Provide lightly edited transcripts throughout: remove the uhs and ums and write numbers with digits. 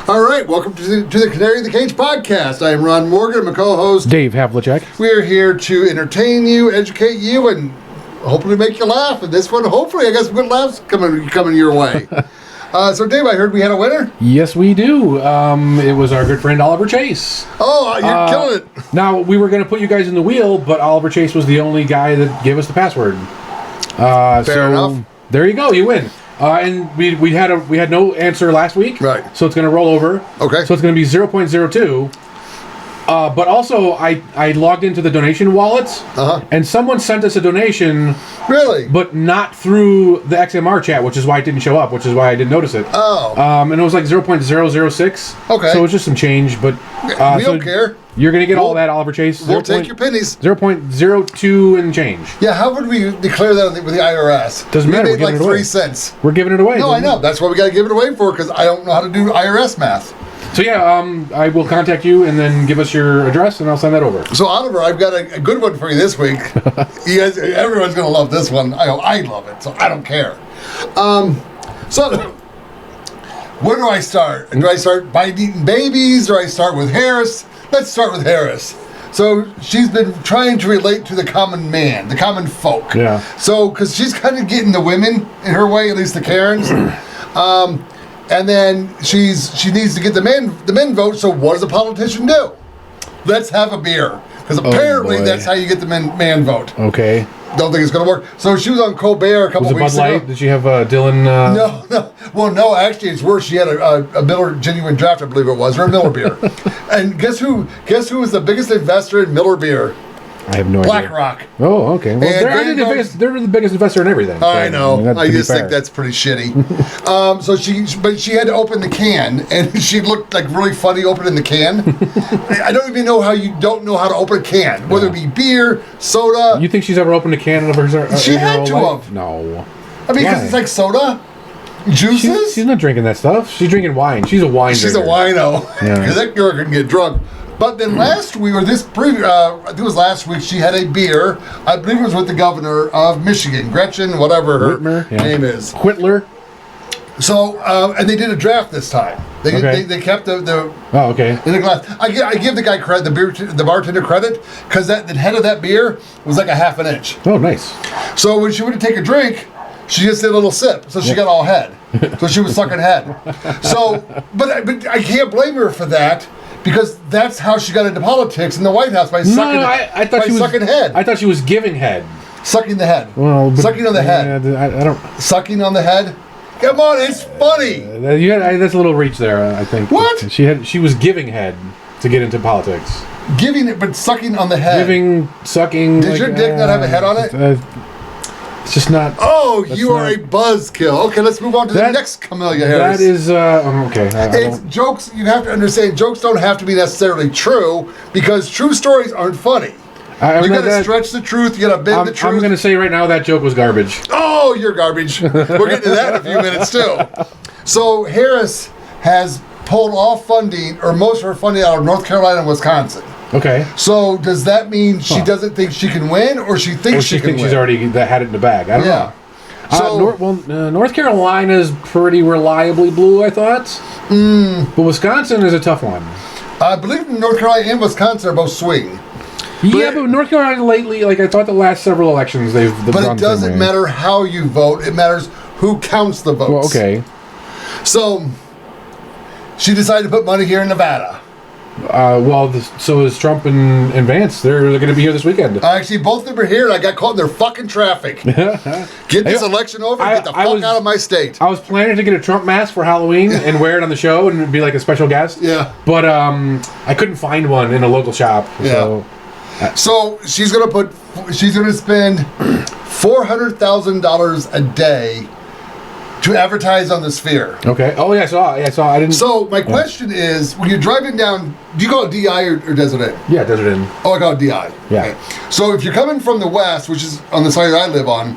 All right, welcome to the Canary in the Cage podcast. I am Ron Morgan, my co-host Dave Havlicek. We are here to entertain you, educate you, and hopefully make you laugh. And this one, hopefully, I got some good laughs coming your way. So, Dave, I heard we had a winner? Yes, we do. It was our good friend Oliver Chase. Oh, you're killing it. Now, we were going to put you guys in the wheel, but Oliver Chase was the only guy that gave us the password. Fair enough. There you go. You win. And we had no answer last week. Right. So it's going to roll over. Okay. So it's going to be 0.02. But also, I logged into the donation wallets, and someone sent us a donation. Really? But not through the XMR chat, which is why it didn't show up, which is why I didn't notice it. Oh. And it was like 0.006. Okay. So it was just some change, but... we don't care. You're going to get all that, Oliver Chase. We'll take your pennies. 0.02 and change. Yeah, how would we declare that with the IRS? Doesn't matter. We made like 3 cents. We're giving it away. No, I know. That's what we got to give it away for, because I don't know how to do IRS math. So yeah, I will contact you and then give us your address and I'll send that over. So Oliver, I've got a good one for you this week. You guys, everyone's going to love this one. I love it, so I don't care. So where do I start? Do I start by eating babies? Do I start with Harris? Let's start with Harris. So she's been trying to relate to the common man, the common folk. Yeah. So because she's kind of getting the women in her way, at least the Karens. And then she needs to get the men vote. So what does a politician do? Let's have a beer, because apparently that's how you get the man vote. Okay. Don't think it's going to work. So she was on Colbert a couple weeks ago. Bud Light? Did she have Dylan? No. Well, no. Actually, it's worse. She had a Miller Genuine Draft, I believe it was, or a Miller beer. And guess who was the biggest investor in Miller beer? I have no idea. BlackRock. Oh, okay. Well, they're the biggest investor in everything. I know. I just think that's pretty shitty. So she had to open the can, and she looked like really funny opening the can. I don't even know how you don't know how to open a can, whether it be beer, soda. You think she's ever opened a can of her? She had to have. No. I mean, because it's like soda. Juices? She's not drinking that stuff. She's drinking wine. She's a wine drinker. She's a wino. Because that girl can get drunk. But then last week, I think it was last week, she had a beer. I believe it was with the governor of Michigan, Gretchen, whatever her name is. Whitler. So, and they did a draft this time. They kept the oh, okay. in the glass. I give the guy credit, the bartender credit, because the head of that beer was like a half an inch. Oh, nice. So when she went to take a drink, she just did a little sip, so she got all head. So she was sucking head. So, but I can't blame her for that. Because that's how she got into politics in the White House, by sucking head. I thought she was giving head. Sucking the head. Well, sucking on the head. I don't. Sucking on the head. Come on, it's funny. That's a little reach there, I think. What? She was giving head to get into politics. Giving it, but sucking on the head. Sucking. Did your dick not have a head on it? It's just not. Oh, you are a buzzkill. Okay, let's move on to the next Camellia Harris. That is okay. Jokes. You have to understand. Jokes don't have to be necessarily true, because true stories aren't funny. You got to stretch the truth. You got to bend the truth. I'm going to say right now that joke was garbage. Oh, you're garbage. We're getting to that in a few minutes too. So Harris has pulled all funding, or most of her funding, out of North Carolina and Wisconsin. Okay. So does that mean she doesn't think she can win, or she thinks she can win? She's already had it in the bag? I don't know. So North Carolina's pretty reliably blue, I thought. But Wisconsin is a tough one. I believe North Carolina and Wisconsin are both swing. But North Carolina lately, like I thought the last several elections, they've But it doesn't matter how you vote. It matters who counts the votes. Well, okay. So she decided to put money here in Nevada. So is Trump and Vance. They're going to be here this weekend. Actually, both of them are here, and I got caught in their fucking traffic. Get this election over and get the fuck out of my state. I was planning to get a Trump mask for Halloween and wear it on the show and be like a special guest. Yeah. But I couldn't find one in a local shop. Yeah. So she's going to spend $400,000 a day to advertise on the Sphere. Okay. Oh, yeah, I saw. I didn't. So my question is, when you're driving down, do you call it DI or Desert Inn? Yeah, Desert Inn. Oh, I call it DI. Yeah. Okay. So if you're coming from the west, which is on the side that I live on,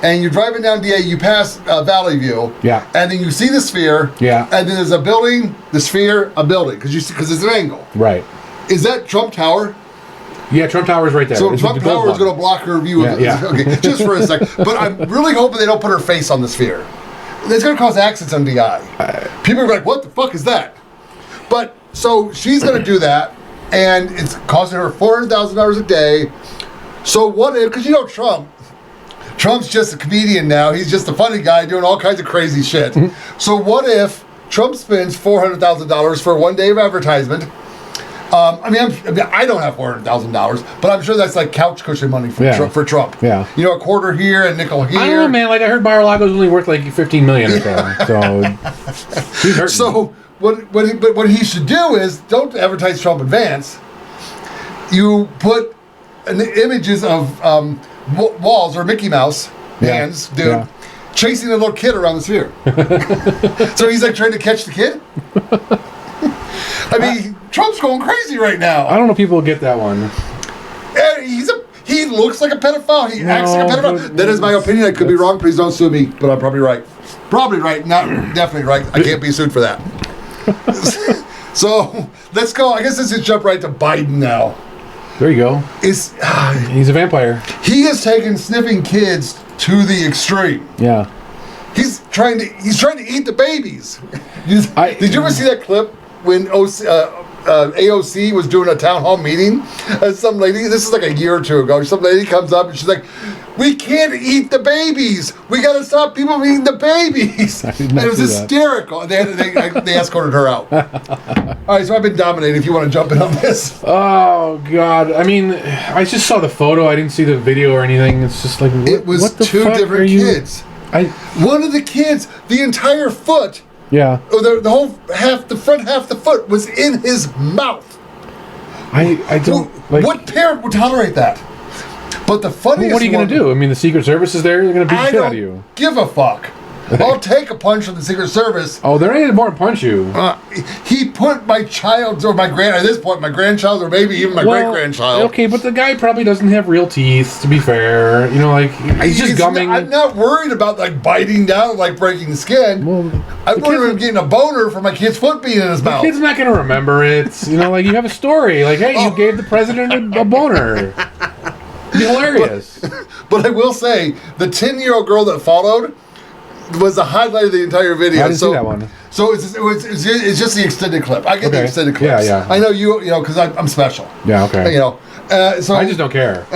and you're driving down DI, you pass Valley View. Yeah. And then you see the Sphere. Yeah. And then there's a building, the Sphere, a building, because it's an angle. Right. Is that Trump Tower? Yeah, Trump Tower's right there. So Trump Tower is going to block her view of it. Yeah. Okay, just for a second. But I'm really hoping they don't put her face on the Sphere. It's going to cause accidents on DI. People are like, what the fuck is that? But so she's going to do that, and it's costing her $400,000 a day. So what if? Because you know Trump's just a comedian now. He's just a funny guy doing all kinds of crazy shit. So what if Trump spends $400,000 for one day of advertisement? I don't have $400,000, but I'm sure that's like couch cushion money for Trump. Yeah. You know, a quarter here, a nickel here. I don't know, man. Like I heard Mar-a-Lago's only worth like $15 million or so. He's hurting. So what he should do is don't advertise Trump in advance. You put images of walls or Mickey Mouse hands, dude, chasing a little kid around the sphere. So he's like trying to catch the kid. I mean, Trump's going crazy right now. I don't know if people will get that one. He looks like a pedophile. He acts like a pedophile. That is my opinion. I could be wrong. Please don't sue me. But I'm probably right. Probably right. Not definitely right. I can't be sued for that. So let's go. I guess let's just jump right to Biden now. There you go. He's a vampire. He has taken sniffing kids to the extreme. Yeah. He's trying to eat the babies. Did you ever see that clip when AOC was doing a town hall meeting? And some lady, this is like a year or two ago, some lady comes up and she's like, "We can't eat the babies. We got to stop people from eating the babies." And it was hysterical. And they escorted her out. All right, so I've been dominating. If you want to jump in on this. Oh God! I mean, I just saw the photo. I didn't see the video or anything. It's just like it was what the two fuck different kids. One of the kids, the entire foot. Yeah. The whole half, the front half of the foot was in his mouth. I don't. What parent would tolerate that? But the funniest. What are you going to do? I mean, the Secret Service is there. They're going to beat the shit out of you. I don't give a fuck. I'll take a punch from the Secret Service. Oh, they're not even more to punch you. He put my child, or at this point, my grandchild, or maybe even my great-grandchild. Okay, but the guy probably doesn't have real teeth, to be fair. You know, like, he's just gumming. I'm not worried about, like, biting down, like, breaking the skin. Well, I'm worried about getting a boner from my kid's foot being in his mouth. The kid's not going to remember it. You know, like, you have a story. Like, hey, you gave the president a boner. It'd be hilarious. But I will say, the 10-year-old girl that followed was the highlight of the entire video. I didn't see that one. So it's just the extended clip. I get the extended clips. Yeah. I know you know, because I'm special. Yeah, okay. You know, so I just don't care.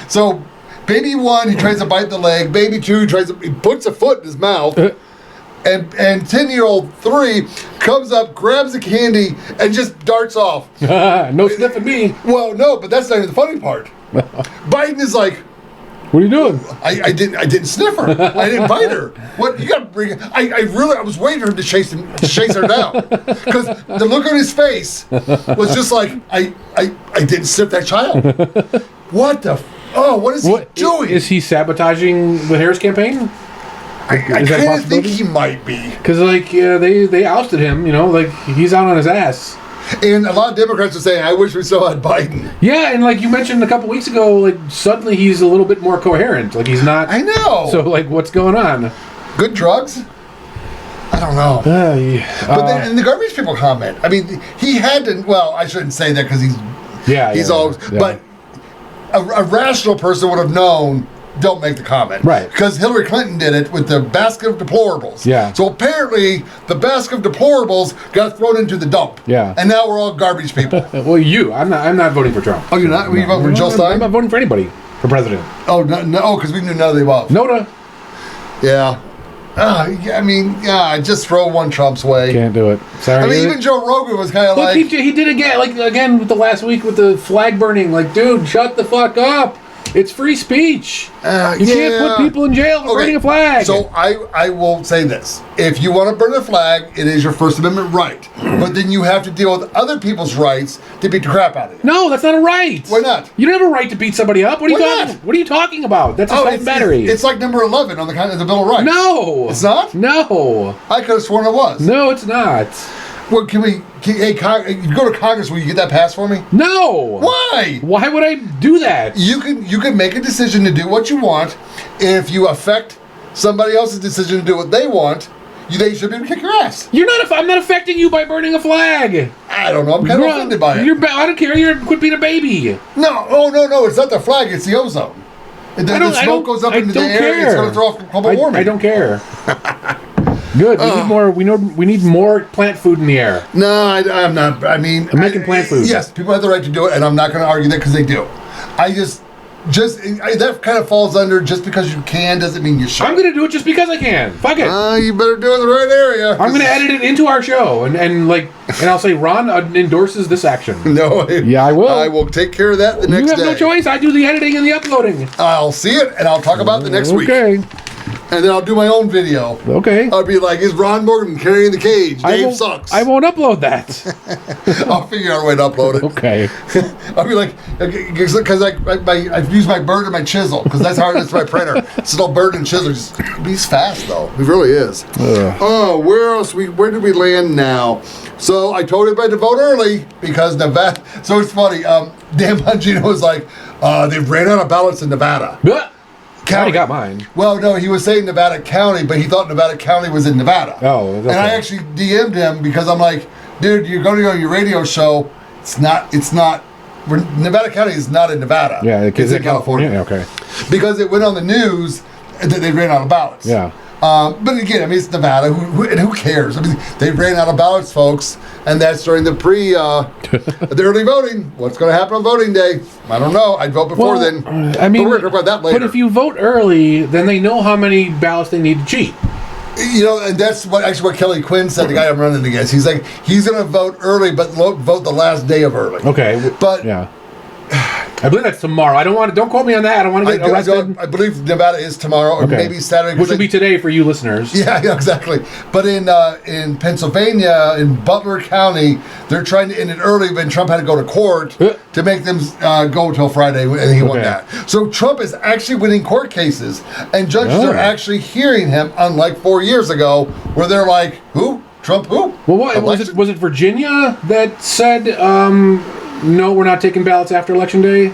So, baby 1, he tries to bite the leg. Baby 2, he puts a foot in his mouth. And 10-year-old 3 comes up, grabs the candy, and just darts off. No sniffing me. Well, no, but that's not even the funny part. Biden is like, "What are you doing?" I didn't sniff her. I didn't bite her. What you got to bring? I was waiting for him to chase her down, because the look on his face was just like I didn't sniff that child. What the? What is he doing? Is he sabotaging the Harris campaign? I kind of think he might be, because they ousted him. You know, like he's out on his ass. And a lot of Democrats are saying, "I wish we still had Biden." Yeah, and like you mentioned a couple weeks ago, like suddenly he's a little bit more coherent. Like he's not. I know. So like, what's going on? Good drugs? I don't know. But then, and the garbage people comment. I mean, he had to. Well, I shouldn't say that because he's always. Yeah. But a rational person would have known. Don't make the comment. Right. Because Hillary Clinton did it with the basket of deplorables. Yeah. So apparently the basket of deplorables got thrown into the dump. Yeah. And now we're all garbage people. Well, I'm not voting for Trump. Oh, you're not? Were you voting for Jill Stein? I'm not voting for anybody for president. Oh, no, because we knew none of the above. Noda. Yeah. Just throw one Trump's way. Can't do it. Sorry. I mean, even Joe Rogan was kind of like... He did again with the last week with the flag burning. Like, dude, shut the fuck up. It's free speech. You can't put people in jail for burning a flag. So I will say this. If you want to burn a flag, it is your First Amendment right. But then you have to deal with other people's rights to beat the crap out of you. No, that's not a right. Why not? You don't have a right to beat somebody up. What are you talking about? That's a battery. It's like number 11 on the Bill of Rights. No. It's not? No. I could have sworn it was. No, it's not. Well, you go to Congress, will you get that passed for me? No. Why? Why would I do that? You can make a decision to do what you want. If you affect somebody else's decision to do what they want, they should be able to kick your ass. I'm not affecting you by burning a flag. I don't know. I'm kind of offended by it. I don't care. Quit being a baby. No. Oh, no. It's not the flag. It's the ozone. The smoke goes up into the air. It's going to throw off global warming. I don't care. Good. We need more. We need more plant food in the air. No, I'm not. I mean, I'm making plant food. Yes, people have the right to do it, and I'm not going to argue that because they do. That kind of falls under just because you can doesn't mean you should. I'm going to do it just because I can. Fuck it. You better do it in the right area. I'm going to edit it into our show, and I'll say Ron endorses this action. No. I will. I will take care of that the next day. You have no choice. I do the editing and the uploading. I'll see it, and I'll talk about it the next week. Okay. And then I'll do my own video. Okay. I'll be like, is Ron Morgan carrying the cage? Dave sucks. I won't upload that. I'll figure out a way to upload it. Okay. I'll be like, because I've used my bird and my chisel, because that's my printer. It's an old bird and chisel. He's fast, though. He really is. Oh, where did we land now? So I told everybody to vote early, because Nevada. So it's funny. Dan Bongino was like, they've ran out of ballots in Nevada. I already got mine. Well, no, he was saying Nevada County, but he thought Nevada County was in Nevada. Oh, okay. And I actually DM'd him because I'm like, dude, you're going to go to your radio show. It's not. Nevada County is not in Nevada. Yeah, it's in California. Okay. Because it went on the news that they ran out of ballots. Yeah. But again, I mean, it's Nevada. Who cares? I mean, they ran out of ballots, folks, and that's during the the early voting. What's going to happen on voting day? I don't know. I'd vote before then. I mean, but we're going to talk about that later. But if you vote early, then they know how many ballots they need to cheat. You know, and that's what Kelly Quinn said, the guy I'm running against. He's like, he's going to vote early, but vote the last day of early. Okay. But yeah. I believe that's tomorrow. Don't quote me on that. I don't want to get arrested. I believe Nevada is tomorrow, or maybe Saturday. Which will be today for you listeners. Yeah, exactly. But in Pennsylvania, in Butler County, they're trying to end it early, but Trump had to go to court to make them go until Friday, and he won that. So Trump is actually winning court cases, and judges are actually hearing him, unlike 4 years ago, where they're like, who? Trump who? Well, what was it Virginia that said... no, we're not taking ballots after Election Day.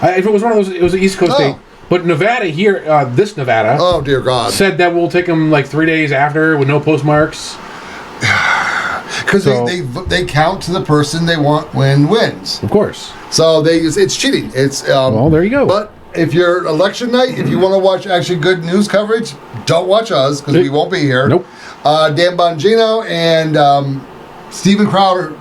If it was one of those, it was an East Coast state. But Nevada here, this Nevada, oh dear God, said that we'll take them like 3 days after with no postmarks. Because they count to the person they want wins. Of course. So it's cheating. It's well, there you go. But if you're election night, if you want to watch actually good news coverage, don't watch us because we won't be here. Nope. Dan Bongino and Stephen Chowder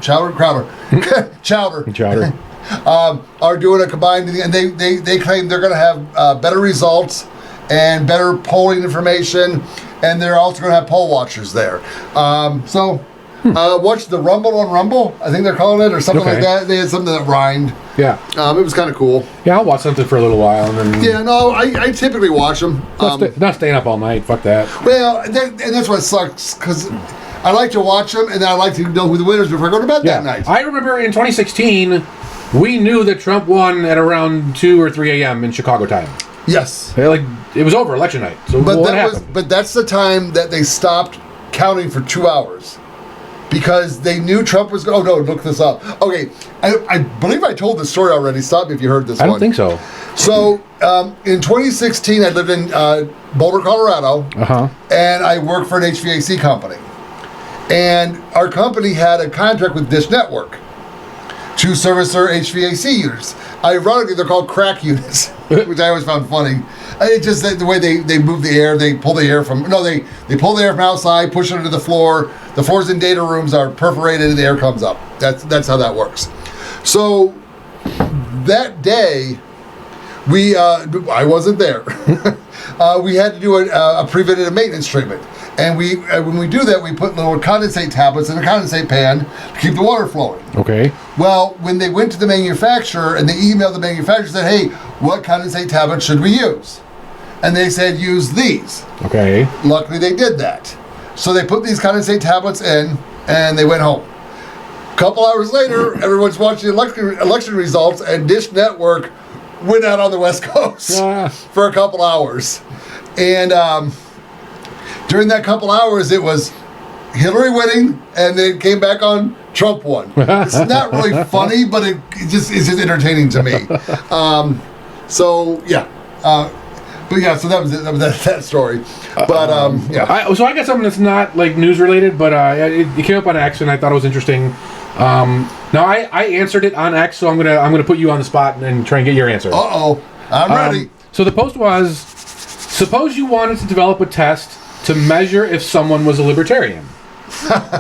are doing a combined, and they claim they're going to have better results and better polling information, and they're also going to have poll watchers there. Watch the Rumble on Rumble, I think they're calling it, or something like that. They had something that rhymed. Yeah. It was kind of cool. Yeah, I'll watch something for a little while. And then... Yeah, no, I typically watch them. Not staying up all night. Fuck that. Well, and that's what sucks, because I like to watch them, and then I like to know who the winners before I go to bed that night. I remember in 2016, we knew that Trump won at around 2 or 3 a.m. in Chicago time. Yes. It was over election night. So what happened? But that's the time that they stopped counting for 2 hours. Because they knew Trump was... Oh, no, look this up. Okay, I believe I told this story already. Stop me if you heard this one. I don't think so. So, in 2016, I lived in Boulder, Colorado. And I worked for an HVAC company. And our company had a contract with Dish Network to service their HVAC units. Ironically, they're called crack units, which I always found funny. It's just the way they move the air. They pull the air from... No, they pull the air from outside, push it into the floor. The floors in data rooms are perforated and the air comes up. That's how that works. So that day, I wasn't there. We had to do a preventative maintenance treatment. And when we do that, we put little condensate tablets in a condensate pan to keep the water flowing. Okay. Well, when they went to the manufacturer and they emailed the manufacturer and said, hey, what condensate tablets should we use? And they said, use these. Okay. Luckily, they did that. So they put these condensate tablets in, and they went home. A couple hours later, everyone's watching election results, and Dish Network went out on the West Coast for a couple hours. And during that couple hours, it was Hillary winning, and then it came back on Trump won. It's not really funny, but it's just entertaining to me. So that was it. That was that story. But yeah. So I got something that's not like news related, but it came up on X, and I thought it was interesting. Now I answered it on X, so I'm gonna put you on the spot and try and get your answer. I'm ready. So the post was: suppose you wanted to develop a test to measure if someone was a libertarian.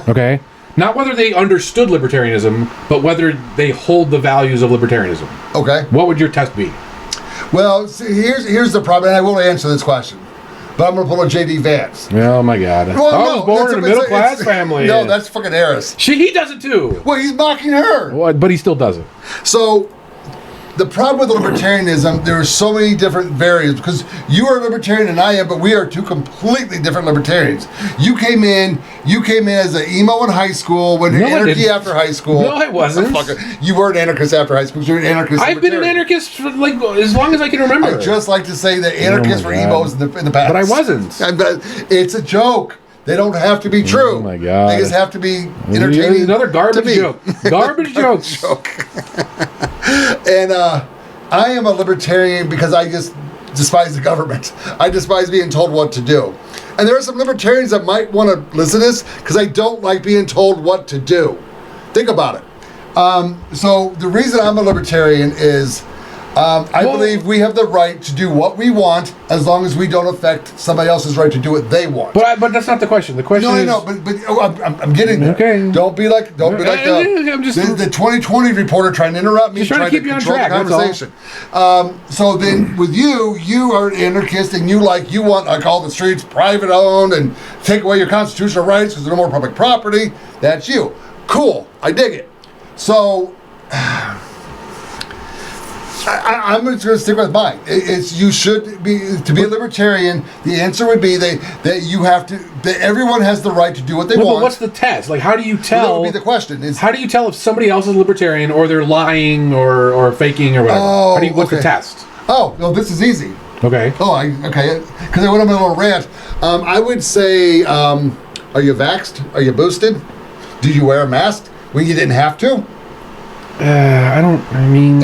Okay? Not whether they understood libertarianism, but whether they hold the values of libertarianism. Okay. What would your test be? Well, see, here's the problem, and I will answer this question, but I'm going to pull a J.D. Vance. Oh, my God. Well, I was born in a middle-class family. No, that's fucking Harris. He does it, too. Well, he's mocking her. Well, but he still does it. So, the problem with libertarianism, there are so many different variants, because you are a libertarian and I am, but we are two completely different libertarians. You came in as an emo in high school, went anarchy after high school. No, I wasn't. You were an anarchist after high school. You were an anarchist. I've been an anarchist for like as long as I can remember. I just like to say that anarchists were emos in the past. But I wasn't. It's a joke. They don't have to be true. Oh my God. They just have to be entertaining. Another garbage joke. Garbage jokes. And I am a libertarian because I just despise the government. I despise being told what to do. And there are some libertarians that might want to listen to this because I don't like being told what to do. Think about it. So the reason I'm a libertarian is I believe we have the right to do what we want as long as we don't affect somebody else's right to do what they want. But that's not the question. The question is... No, I'm getting there. Okay. Don't be like the 2020 reporter trying to interrupt me, trying to keep you on track, the conversation. So then with you are an anarchist and you want like all the streets private owned and take away your constitutional rights because there's no more public property. That's you. Cool. I dig it. So... I'm just going to stick with mine. You should be to be a libertarian. The answer would be that you have to. That everyone has the right to do what they want. But what's the test? Like, how do you tell? Well, that would be the question. How do you tell if somebody else is libertarian or they're lying or faking or whatever? What's the test? Oh, well, this is easy. Okay. Okay. Because I went on a little rant. I would say, are you vaxxed? Are you boosted? Did you wear a mask when you didn't have to? And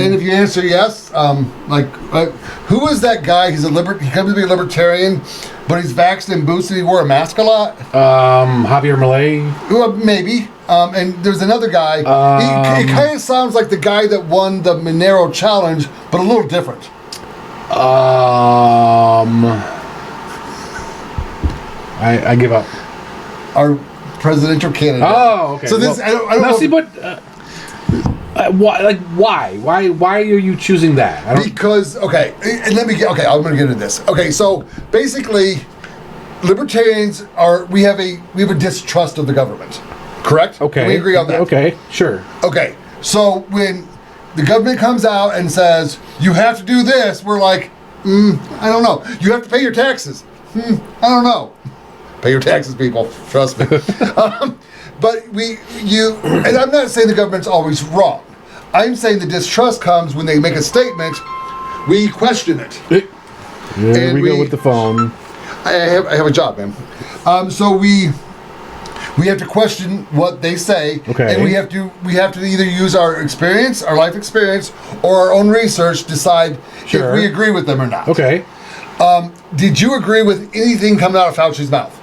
if you answer yes, who is that guy? He comes to be a libertarian, but he's vaxxed and boosted. He wore a mask a lot. Javier Milei? Well, maybe. And there's another guy. He kind of sounds like the guy that won the Monero challenge, but a little different. I give up. Our presidential candidate. Oh, okay. So this, I don't know. See, but... why? Why are you choosing that? Because I'm going to get into this. Okay, so basically, libertarians we have a distrust of the government. Correct? Okay. Can we agree on that? Okay, sure. Okay, so when the government comes out and says you have to do this, we're like, I don't know. You have to pay your taxes. I don't know. Pay your taxes, people. Trust me. But and I'm not saying the government's always wrong. I'm saying the distrust comes when they make a statement, we question it. Here we go with the phone. I have a job, man. So we have to question what they say, and we have to either use our experience, our life experience, or our own research, decide if we agree with them or not. Okay. Did you agree with anything coming out of Fauci's mouth?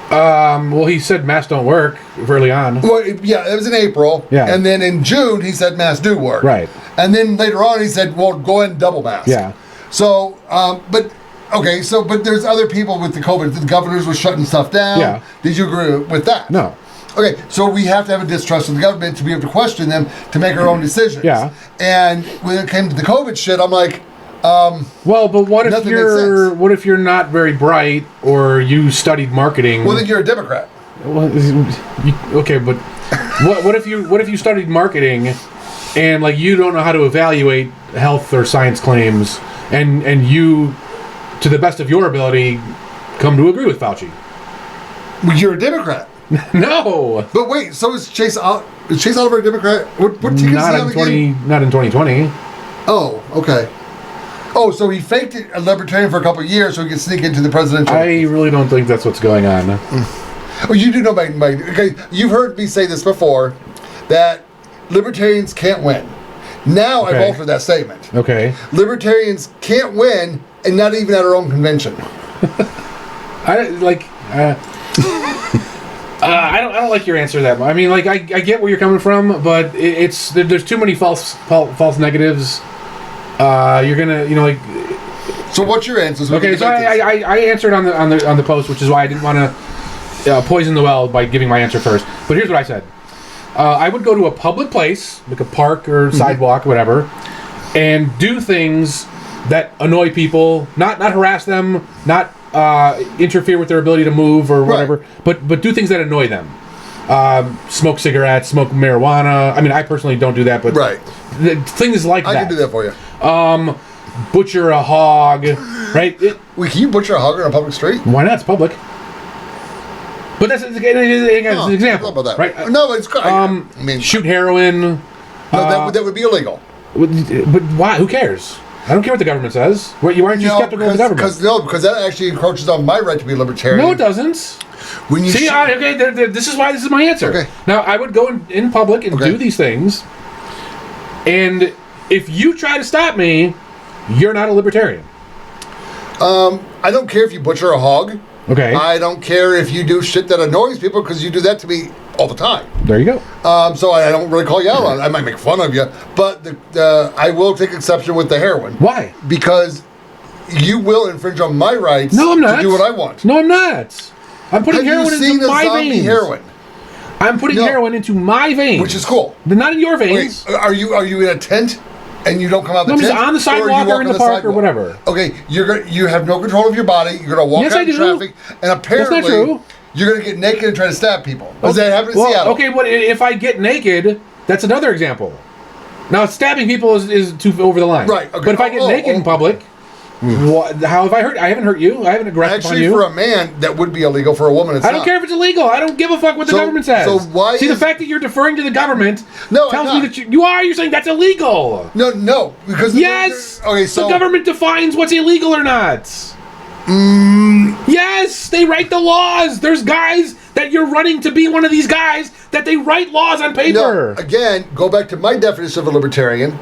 Well, he said masks don't work early on. Well, yeah, it was in April. Yeah. And then in June, he said masks do work. Right. And then later on, he said, well, go ahead and double mask. Yeah. So, but there's other people with the COVID. The governors were shutting stuff down. Yeah. Did you agree with that? No. Okay, so we have to have a distrust of the government to be able to question them to make our own decisions. Yeah. And when it came to the COVID shit, I'm like, well, but what if you're not very bright or you studied marketing? Well, then you're a Democrat. Well, okay, but what if you studied marketing and like you don't know how to evaluate health or science claims and you, to the best of your ability, come to agree with Fauci? Well, you're a Democrat. No. But wait, so is Chase Oliver a Democrat? What ticket is he on again? Not in 2020. Oh, okay. Oh, so he faked it a libertarian for a couple of years so he could sneak into the presidential... I really don't think that's what's going on. Well, you do know okay, you've heard me say this before, that libertarians can't win. Now I've altered that statement. Okay. Libertarians can't win, and not even at our own convention. I don't like your answer that much. I mean, like I get where you're coming from, but there's too many false negatives. You're gonna, So what's your answer? Okay, so I answered on the post, which is why I didn't want to poison the well by giving my answer first. But here's what I said: I would go to a public place, like a park or sidewalk, or whatever, and do things that annoy people, not harass them, not interfere with their ability to move or whatever, but do things that annoy them. Smoke cigarettes, smoke marijuana. I mean, I personally don't do that, but things like that. I can do that for you. Butcher a hog, right? Wait, can you butcher a hog on a public street? Why not? It's public. But that's an example, about that. right? No, it's good. I mean, shoot heroin. No, that would be illegal. But why? Who cares? I don't care what the government says. Why aren't you skeptical of the government? Because that actually encroaches on my right to be libertarian. No, it doesn't. When you see, this is why this is my answer. Okay. Now, I would go in public and do these things, and if you try to stop me, you're not a libertarian. I don't care if you butcher a hog. Okay. I don't care if you do shit that annoys people, because you do that to me all the time. There you go. So I don't really call you out on it. I might make fun of you, but I will take exception with the heroin. Why? Because you will infringe on my rights to do what I want. No, I'm not. I'm putting heroin into my veins. Heroin? I'm putting heroin into my veins. Which is cool. But not in your veins. Wait, are you in a tent and you don't come out the tent? I'm just on the sidewalk or in the park or whatever. Okay, you have no control of your body. You're going to walk out in traffic, and apparently that's not true. You're going to get naked and try to stab people. Does that happen in Seattle? Okay, but if I get naked, that's another example. Now, stabbing people is too over the line. Right. Okay. But if I get naked in public, how have I hurt? I haven't hurt you. I haven't aggressed upon you. Actually, for a man, that would be illegal. For a woman, it's not. I don't care if it's illegal. I don't give a fuck what the government says. So why the fact that you're deferring to the government tells me that you're saying that's illegal. No, because yes. Okay, so the government defines what's illegal or not. Yes, they write the laws. There's guys that you're running to be one of these guys that they write laws on paper. No, again, go back to my definition of a libertarian.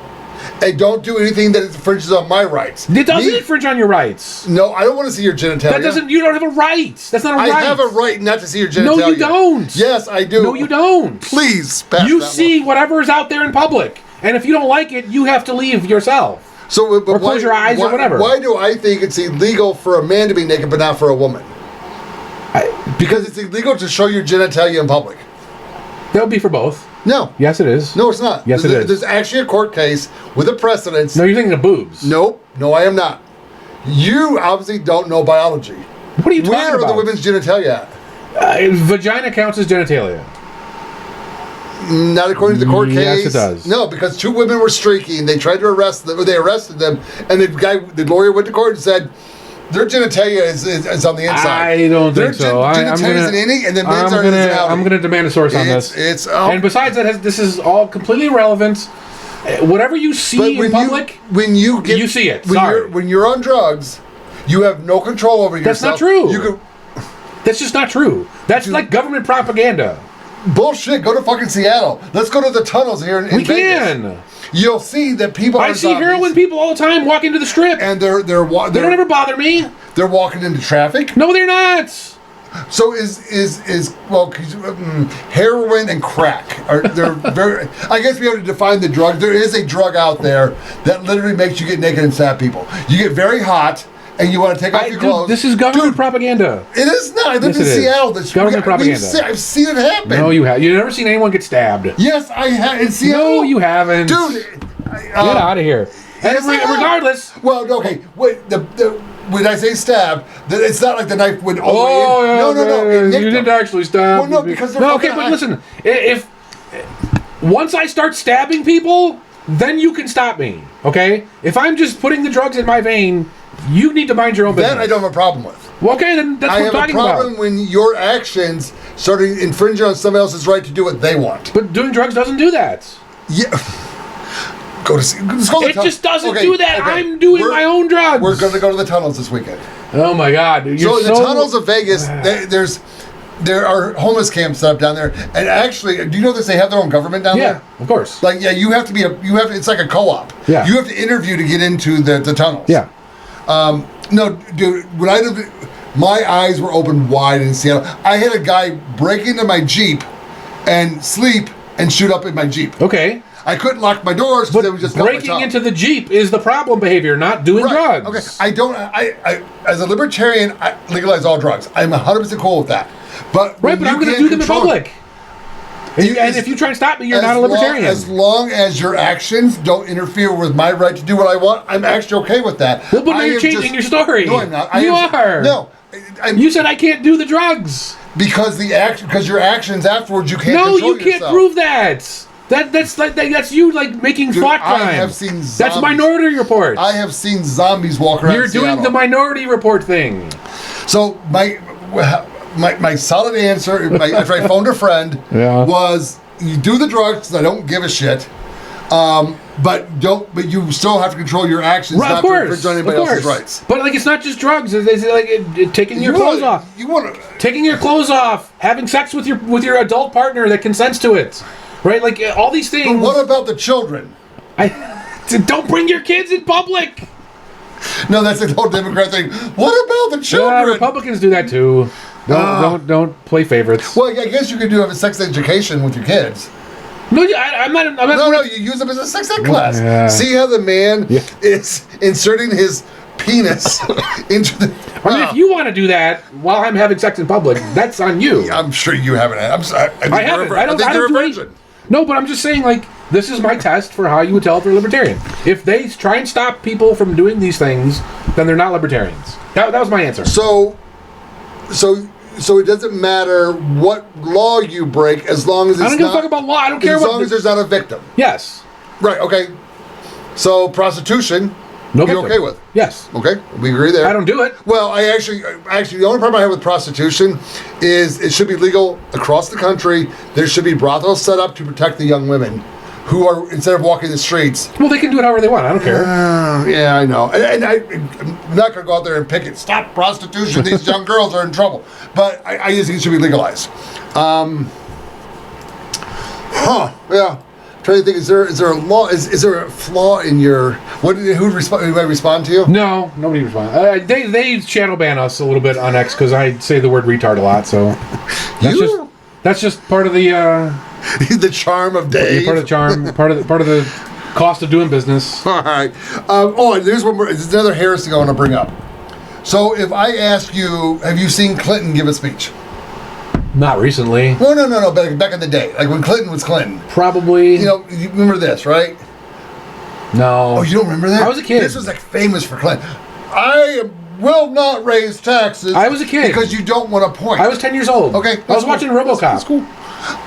And don't do anything that infringes on my rights. It doesn't infringe on your rights. No, I don't want to see your genitalia. You don't have a right. That's not a right. I have a right not to see your genitalia. No, you don't. Yes, I do. No, you don't. Please, pass you that see whatever is out there in public. And if you don't like it, you have to leave yourself. So, or close your eyes or whatever. Why do I think it's illegal for a man to be naked but not for a woman? Because it's illegal to show your genitalia in public. That would be for both. No. Yes, it is. No, it's not. Yes, it is. There's actually a court case with a precedence. No, you're thinking of boobs. Nope. No, I am not. You obviously don't know biology. What are you talking about? Where are the women's genitalia at? Vagina counts as genitalia. Not according to the court case. Yes, it does. No, because two women were streaking. They tried to arrest them. They arrested them, and the lawyer went to court and said their genitalia is on the inside. I don't think so. Genitalia is an innie, and then men's are an outie. I'm going to demand a source on this. And besides that, this is all completely irrelevant. Whatever you see in public, you see it. When you're on drugs, you have no control over yourself. That's not true. That's just not true. That's like government propaganda. Bullshit. Go to fucking Seattle. Let's go to the tunnels here in Vegas. We can. You'll see that people are I see heroin people all the time walking to the strip. And they don't ever bother me. They're walking into traffic. No, they're not. So heroin and crack they're very. I guess we have to define the drug. There is a drug out there that literally makes you get naked and stab people. You get very hot. And you want to take off your clothes. This is government propaganda. It is not. I live in Seattle. This government propaganda. I've seen it happen. No, you have. You've never seen anyone get stabbed. Yes, I have. In Seattle. No, you haven't. Dude. Get out of here. And regardless. Well, okay. Wait. When I say stab, it's not like the knife went all the way in. No. You didn't actually stab. Well, no, because they're okay, but listen. If once I start stabbing people, then you can stop me. Okay? If I'm just putting the drugs in my vein, you need to mind your own business. That I don't have a problem with. Well, okay, then that's what I'm talking about. I have a problem when your actions start infringing on somebody else's right to do what they want. But doing drugs doesn't do that. Yeah. It just doesn't do that. Okay. I'm doing my own drugs. We're going to go to the tunnels this weekend. Oh, my God. So the tunnels of Vegas, there are homeless camps set up down there. And actually, do you know that they have their own government down there? Yeah, of course. Like, you have to it's like a co-op. Yeah. You have to interview to get into the tunnels. Yeah. No, dude, when I lived, my eyes were open wide in Seattle. I had a guy break into my Jeep and sleep and shoot up in my Jeep. Okay. I couldn't lock my doors because But it was just breaking into the Jeep is the problem behavior, not doing drugs. Okay, I as a libertarian, I legalize all drugs. I'm 100% cool with that. But I'm going to do them in public. And if you try and stop me, you're not a libertarian. As long as your actions don't interfere with my right to do what I want, I'm actually okay with that. Well, but now you're changing your story. No, I'm not. You are. No. You said I can't do the drugs. Because your actions afterwards, you can't No, control you can't yourself. prove that. That's you like making thought crime. I have seen zombies. That's Minority Report. I have seen zombies walk around You're doing Seattle. the Minority Report thing. So my solid answer after I phoned a friend was you do the drugs 'cause I don't give a shit. But you still have to control your actions, Right, not of course, to infringe on anybody else's rights. But like, it's not just drugs. It's like taking your clothes off. Taking your clothes off, having sex with your adult partner that consents to it, right? Like all these things. But what about the children? Don't bring your kids in public. No, that's the whole Democrat thing. What about the children? Yeah, Republicans do that too. Don't play favorites. Well, I guess you could do have a sex education with your kids. No, I'm not. No, you use them as a sex ed class. Yeah. See how the man is inserting his penis into the. I mean, if you want to do that while I'm having sex in public, that's on you. I'm sure you haven't. I haven't. I don't you're a do virgin. No, but I'm just saying, like, this is my test for how you would tell if you're a libertarian. If they try and stop people from doing these things, then they're not libertarians. That was my answer. So it doesn't matter what law you break as long as it's I don't give a fuck about law. I don't care as long as there's not a victim. Yes. Right. Okay. So prostitution. No you're victim. okay with? Yes. Okay, we agree there. I don't do it. Well, I actually, the only problem I have with prostitution is it should be legal across the country. There should be brothels set up to protect the young women who are, instead of walking the streets. Well, they can do it however they want. I don't care. Yeah, I know. And I'm not going to go out there and picket, stop prostitution. These young girls are in trouble. But I just think it should be legalized. Yeah. Trying to think, is there a law? Is there a flaw in your? Who would respond to you? No, nobody responds. They shadow ban us a little bit on X because I say the word retard a lot. So that's just part of the the charm of Dave. Part of the charm. part of the cost of doing business. All right. And there's one more. There's another heresy I want to bring up. So if I ask you, have you seen Clinton give a speech? Not recently. Well, no. Back in the day, like when Clinton was Clinton. Probably. You remember this, right? No. Oh, you don't remember that? I was a kid. This was like famous for Clinton. I will not raise taxes. I was a kid. Because you don't want to point. I was 10 years old. Okay. I was watching RoboCop. That's cool.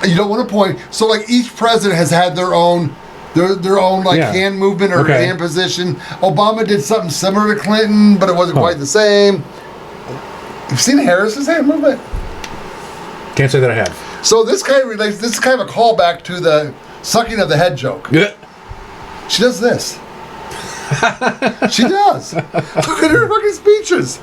You don't want to point. So like each president has had their own hand movement or hand position. Obama did something similar to Clinton, but it wasn't quite the same. You've seen Harris's hand movement? Can't say that I have. So this kind of relates. This is kind of a callback to the sucking of the head joke. Yeah. She does this. She does. Look at her fucking speeches.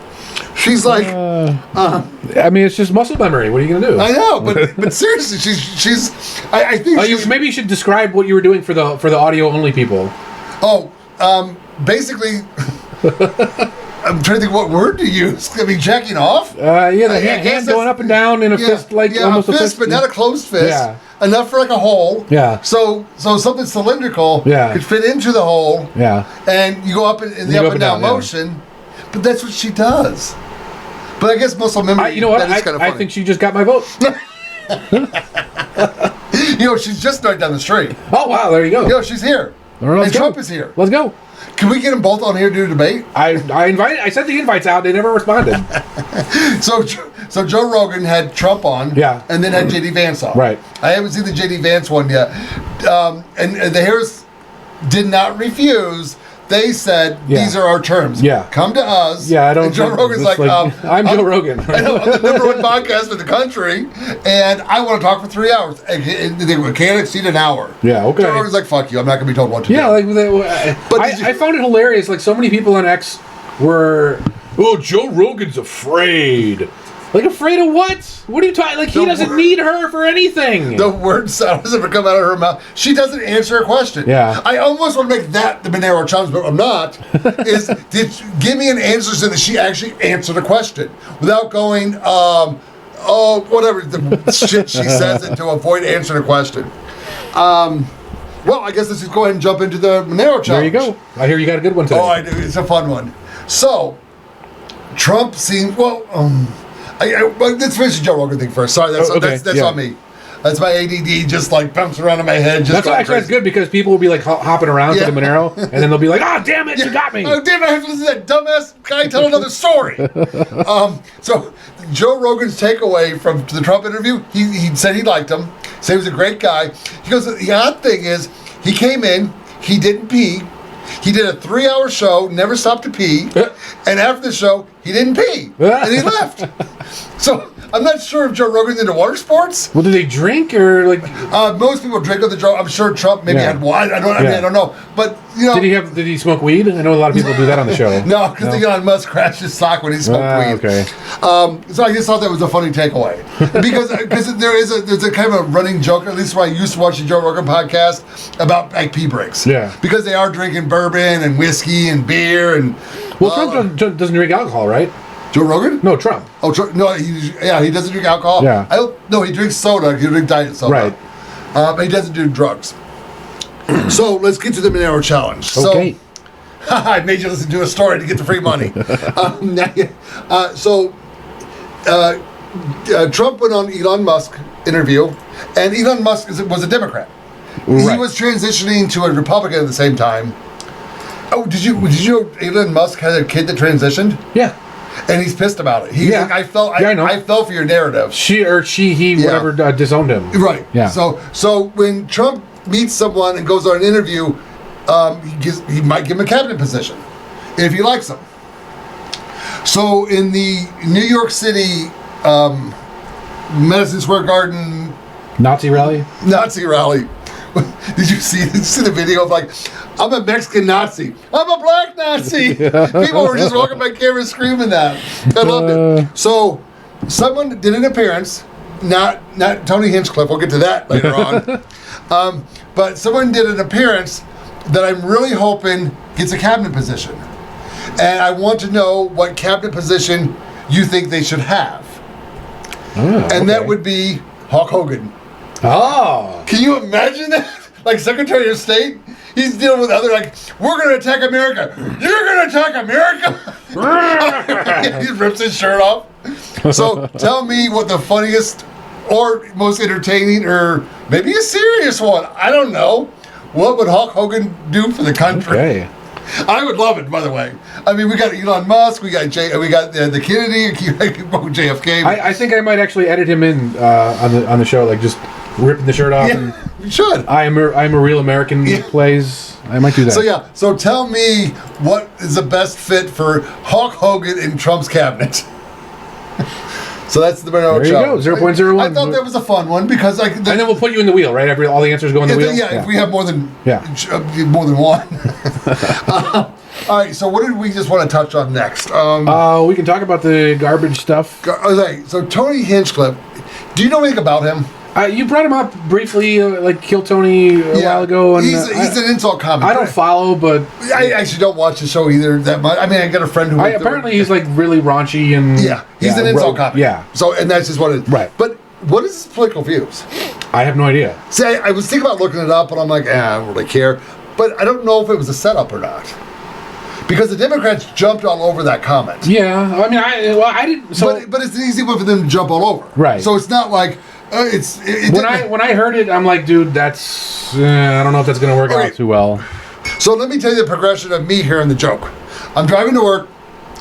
She's like. I mean, it's just muscle memory. What are you gonna do? I know, but seriously, she's. I think. Maybe you should describe what you were doing for the audio only people. Basically. I'm trying to think what word to use. I mean, jacking off? The hand going up and down in a fist, almost a fist, but not a closed fist. Yeah. Enough for like a hole. Yeah. So something cylindrical could fit into the hole. Yeah. And you go up in the up and down motion. But that's what she does. But I guess muscle memory. You know what? That is kind of funny. I think she just got my vote. She's just right down the street. Oh wow, there you go. She's here. Right, and Trump is here. Let's go. Can we get them both on here to do a debate? I sent the invites out. They never responded. So Joe Rogan had Trump on, and then had JD Vance on. Right. I haven't seen the JD Vance one yet, and the Harris did not refuse. They said these are our terms. Yeah. Come to us. Yeah, I don't. And Joe Rogan's like I'm Joe Rogan. I know, I'm the number one podcast in the country, and I want to talk for 3 hours. And they can't exceed an hour. Yeah, okay. Joe Rogan's like, fuck you. I'm not going to be told what to do. Yeah, I found it hilarious. Like, so many people on X were, Joe Rogan's afraid. Like, afraid of what? What are you talking? Like, he doesn't need her for anything. The word sound doesn't ever come out of her mouth. She doesn't answer a question. Yeah. I almost want to make that the Monero challenge, but I'm not. Give me an answer so that she actually answered a question without going, whatever the shit she says to avoid answering a question. Well, I guess let's just go ahead and jump into the Monero challenge. There you go. I hear you got a good one today. Oh, I do. It's a fun one. So, Trump seemed let's finish the Joe Rogan thing first. Sorry, that's on me. That's my ADD just like bouncing around in my head. That's good because people will be like hopping around to the Monero, and then they'll be like, "Oh, damn it, you got me!" Oh, damn it! I have to listen to that dumbass guy tell another story. So Joe Rogan's takeaway from the Trump interview, he said he liked him, said he was a great guy. He goes, the odd thing is, he came in, he didn't pee. He did a 3-hour show, never stopped to pee, and after the show, he didn't pee, and he left. So I'm not sure if Joe Rogan's into water sports. Well, do they drink or like? Most people drink with the Joe. I'm sure Trump maybe had wine. I don't know. But you know, did he smoke weed? I know a lot of people do that on the show. No, because Elon Musk crashed his sock when he smoked weed. Okay. So I just thought that was a funny takeaway because there's a kind of a running joke. At least when I used to watch the Joe Rogan podcast about like pee breaks. Yeah. Because they are drinking bourbon and whiskey and beer and. Well, Trump doesn't drink alcohol, right? Joe Rogan? No, Trump. Oh, no, he doesn't drink alcohol. Yeah. No, he drinks soda. He drinks diet soda. Right. But he doesn't do drugs. So let's get to the Monero challenge. Okay. So, I made you listen to a story to get the free money. Trump went on Elon Musk interview, and Elon Musk was a Democrat. Right. He was transitioning to a Republican at the same time. Oh, did you know Elon Musk had a kid that transitioned? Yeah. And he's pissed about it. He's like, I fell for your narrative. He whatever disowned him. Right. Yeah. So when Trump meets someone and goes on an interview, he might give him a cabinet position if he likes him. So in the New York City Madison Square Garden Nazi rally. Did you see the video of like, I'm a Mexican Nazi. I'm a black Nazi. People were just walking by camera screaming that. I loved it. So someone did an appearance, not Tony Hinchcliffe. We'll get to that later on. But someone did an appearance that I'm really hoping gets a cabinet position. And I want to know what cabinet position you think they should have. And that would be Hulk Hogan. Oh. Can you imagine that? Like Secretary of State? He's dealing with other, like, we're going to attack America. You're going to attack America? He rips his shirt off. So tell me what the funniest or most entertaining or maybe a serious one. I don't know. What would Hulk Hogan do for the country? Okay. I would love it, by the way. I mean, we got Elon Musk, we got the Kennedy, JFK. I think I might actually edit him in on the show, like just ripping the shirt off. Yeah, you should. I'm a real American plays. I might do that. So tell me what is the best fit for Hulk Hogan in Trump's cabinet. So that's the Monero challenge. There you go, 0.01. I thought that was a fun one because and then we'll put you in the wheel, right? All the answers go in the wheel. Yeah, if we have more than one. All right. So what did we just want to touch on next? We can talk about the garbage stuff. Okay. So Tony Hinchcliffe. Do you know anything about him? You brought him up briefly, like Kill Tony a while ago. And he's an insult comic. I don't follow, but I actually don't watch the show either that much. I mean, I got a friend who apparently he's like really raunchy and he's an insult comic. Yeah. So and that's just what it is. Right. But what is his political views? I have no idea. See, I was thinking about looking it up, and I'm like, I don't really care. But I don't know if it was a setup or not. Because the Democrats jumped all over that comment. Yeah, I mean, I didn't. So, but it's an easy one for them to jump all over. Right. So it's not like when I heard it, I'm like, dude, that's I don't know if that's going to work out too well. So let me tell you the progression of me hearing the joke. I'm driving to work,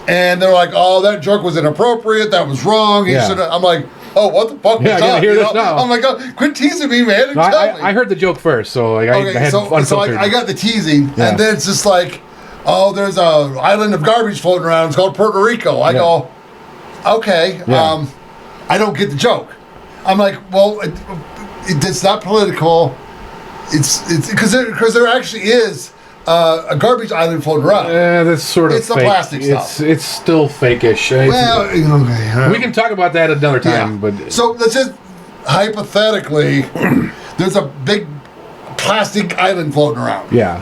and they're like, "Oh, that joke was inappropriate. That was wrong." I'm like, "Oh, what the fuck?" Yeah, I gotta hear this now. I'm like, "Oh, quit teasing me, man." I heard the joke first, so like, I had unfiltered. I got the teasing, and then it's just like, "Oh, there's a island of garbage floating around. It's called Puerto Rico." I go, "Okay, I don't get the joke." I'm like, well, it's not political. It's because there actually is a garbage island floating around. That's sort of. It's the plastic stuff. It's still fake-ish. Well, we can talk about that another time. But so let's just hypothetically, there's a big plastic island floating around. Yeah.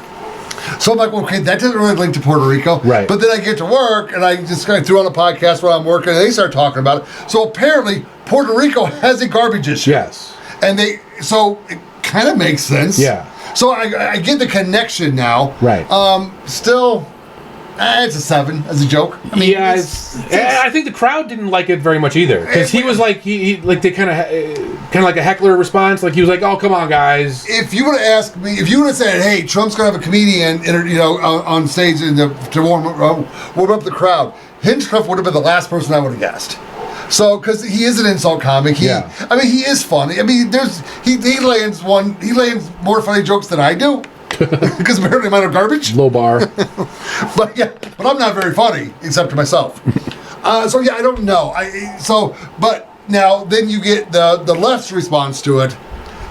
So I'm like, okay, that doesn't really link to Puerto Rico. Right. But then I get to work, and I just kind of threw on a podcast while I'm working, and they start talking about it. So apparently, Puerto Rico has a garbage issue. Yes. And so it kind of makes sense. Yeah. So I get the connection now. Right. Still, it's a 7 as a joke. I mean, yeah, I think the crowd didn't like it very much either because he was like he like they kind of like a heckler response. Like he was like, "Oh, come on, guys." If you would have asked me, if you would have said, "Hey, Trump's gonna have a comedian, on stage to warm up the crowd," Hinchcliffe would have been the last person I would have guessed. So, because he is an insult comic, he is funny. I mean, he lands more funny jokes than I do. Because apparently mine are garbage. Low bar. but I'm not very funny, except to myself. So yeah, I don't know. But now then you get the left's response to it,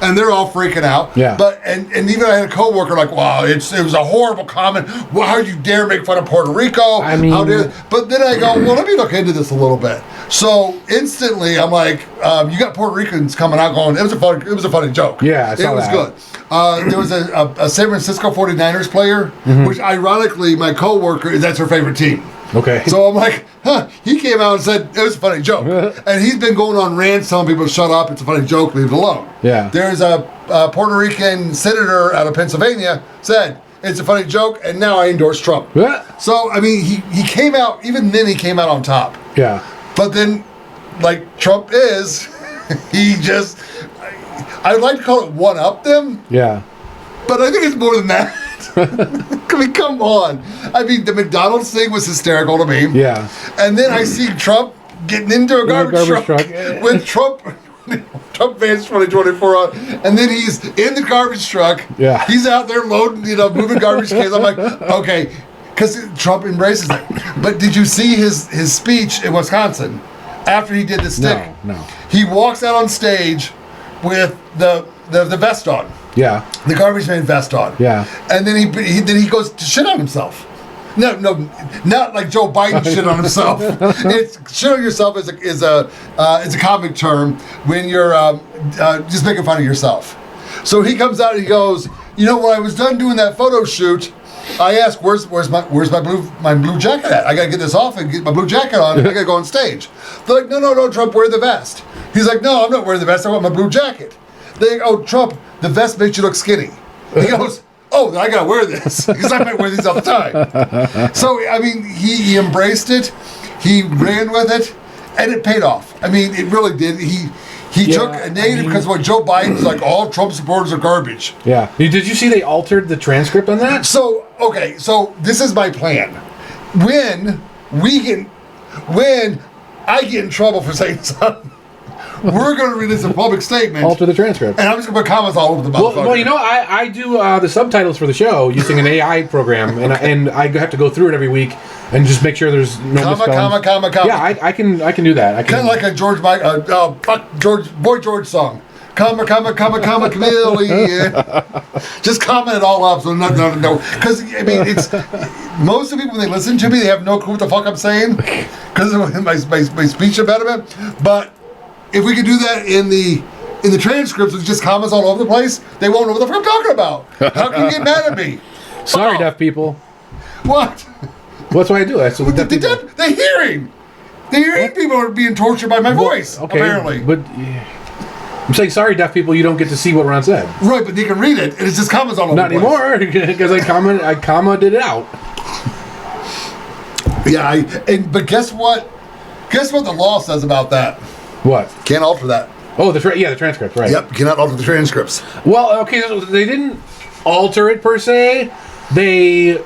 and they're all freaking out. Yeah. But and even I had a coworker like, wow, it was a horrible comment. Well, how you dare make fun of Puerto Rico? I mean, how dare? But then I go, well, let me look into this a little bit. So instantly, I'm like, you got Puerto Ricans coming out going, it was a funny joke. Yeah, I saw it was that. good. There was a San Francisco 49ers player, which ironically, my coworker, that's her favorite team. Okay. So I'm like, he came out and said, it was a funny joke. And he's been going on rants telling people to shut up, it's a funny joke, leave it alone. Yeah. There's a Puerto Rican senator out of Pennsylvania said, it's a funny joke, and now I endorse Trump. So, I mean, he came out, even then he came out on top. Yeah. But then, like Trump is, he just, I'd like to call it one-up them. Yeah. But I think it's more than that. I mean, come on. I mean, the McDonald's thing was hysterical to me. Yeah. And then I see Trump getting into a garbage truck. With Trump fans 2024 on. And then he's in the garbage truck. Yeah. He's out there loading, moving garbage cans. I'm like, okay. Because Trump embraces it. But did you see his speech in Wisconsin after he did the stick? No. He walks out on stage with the vest on. Yeah. The garbage man vest on. Yeah. And then he goes to shit on himself. No, not like Joe Biden shit on himself. It's shit on yourself is a comic term when you're just making fun of yourself. So he comes out and he goes, when I was done doing that photo shoot, I asked, where's my blue jacket at? I gotta get this off and get my blue jacket on. I gotta go on stage. They're like, no, Trump, wear the vest. He's like, no, I'm not wearing the vest. I want my blue jacket. They go, oh, Trump, the vest makes you look skinny. He goes, oh, I gotta wear this because I might wear these all the time. So I mean, he embraced it, he ran with it, and it paid off. I mean, it really did. He took a negative because what Joe Biden's like, all Trump supporters are garbage. Yeah. Did you see they altered the transcript on that? So okay, so this is my plan. When I get in trouble for saying something, we're going to release a public statement. Alter the transcript. And I'm just going to put comments all over the motherfucker. Well, I do the subtitles for the show using an AI program, and I have to go through it every week and just make sure there's no misspellings. Comma. Yeah, I can do that. Kind of like a George song. Comma, chameleon. Just comment it all up so no. Because, I mean, it's... Most of the people, when they listen to me, they have no clue what the fuck I'm saying. Because of my speech impediment. But if we could do that in the transcripts with just comments all over the place, they won't know what the fuck I'm talking about. How can you get mad at me? Sorry, deaf people. What? Well, that's what I do. That's what the hearing. The hearing people are being tortured by my voice, apparently. But I'm saying, sorry, deaf people, you don't get to see what Ron said. Right, but they can read it, and it's just comments all over the place. Not anymore, because I commented it out. Yeah, but guess what? Guess what the law says about that? What? Can't alter that. Oh, the transcript, right. Yep, cannot alter the transcripts. Well, okay, so they didn't alter it per se. They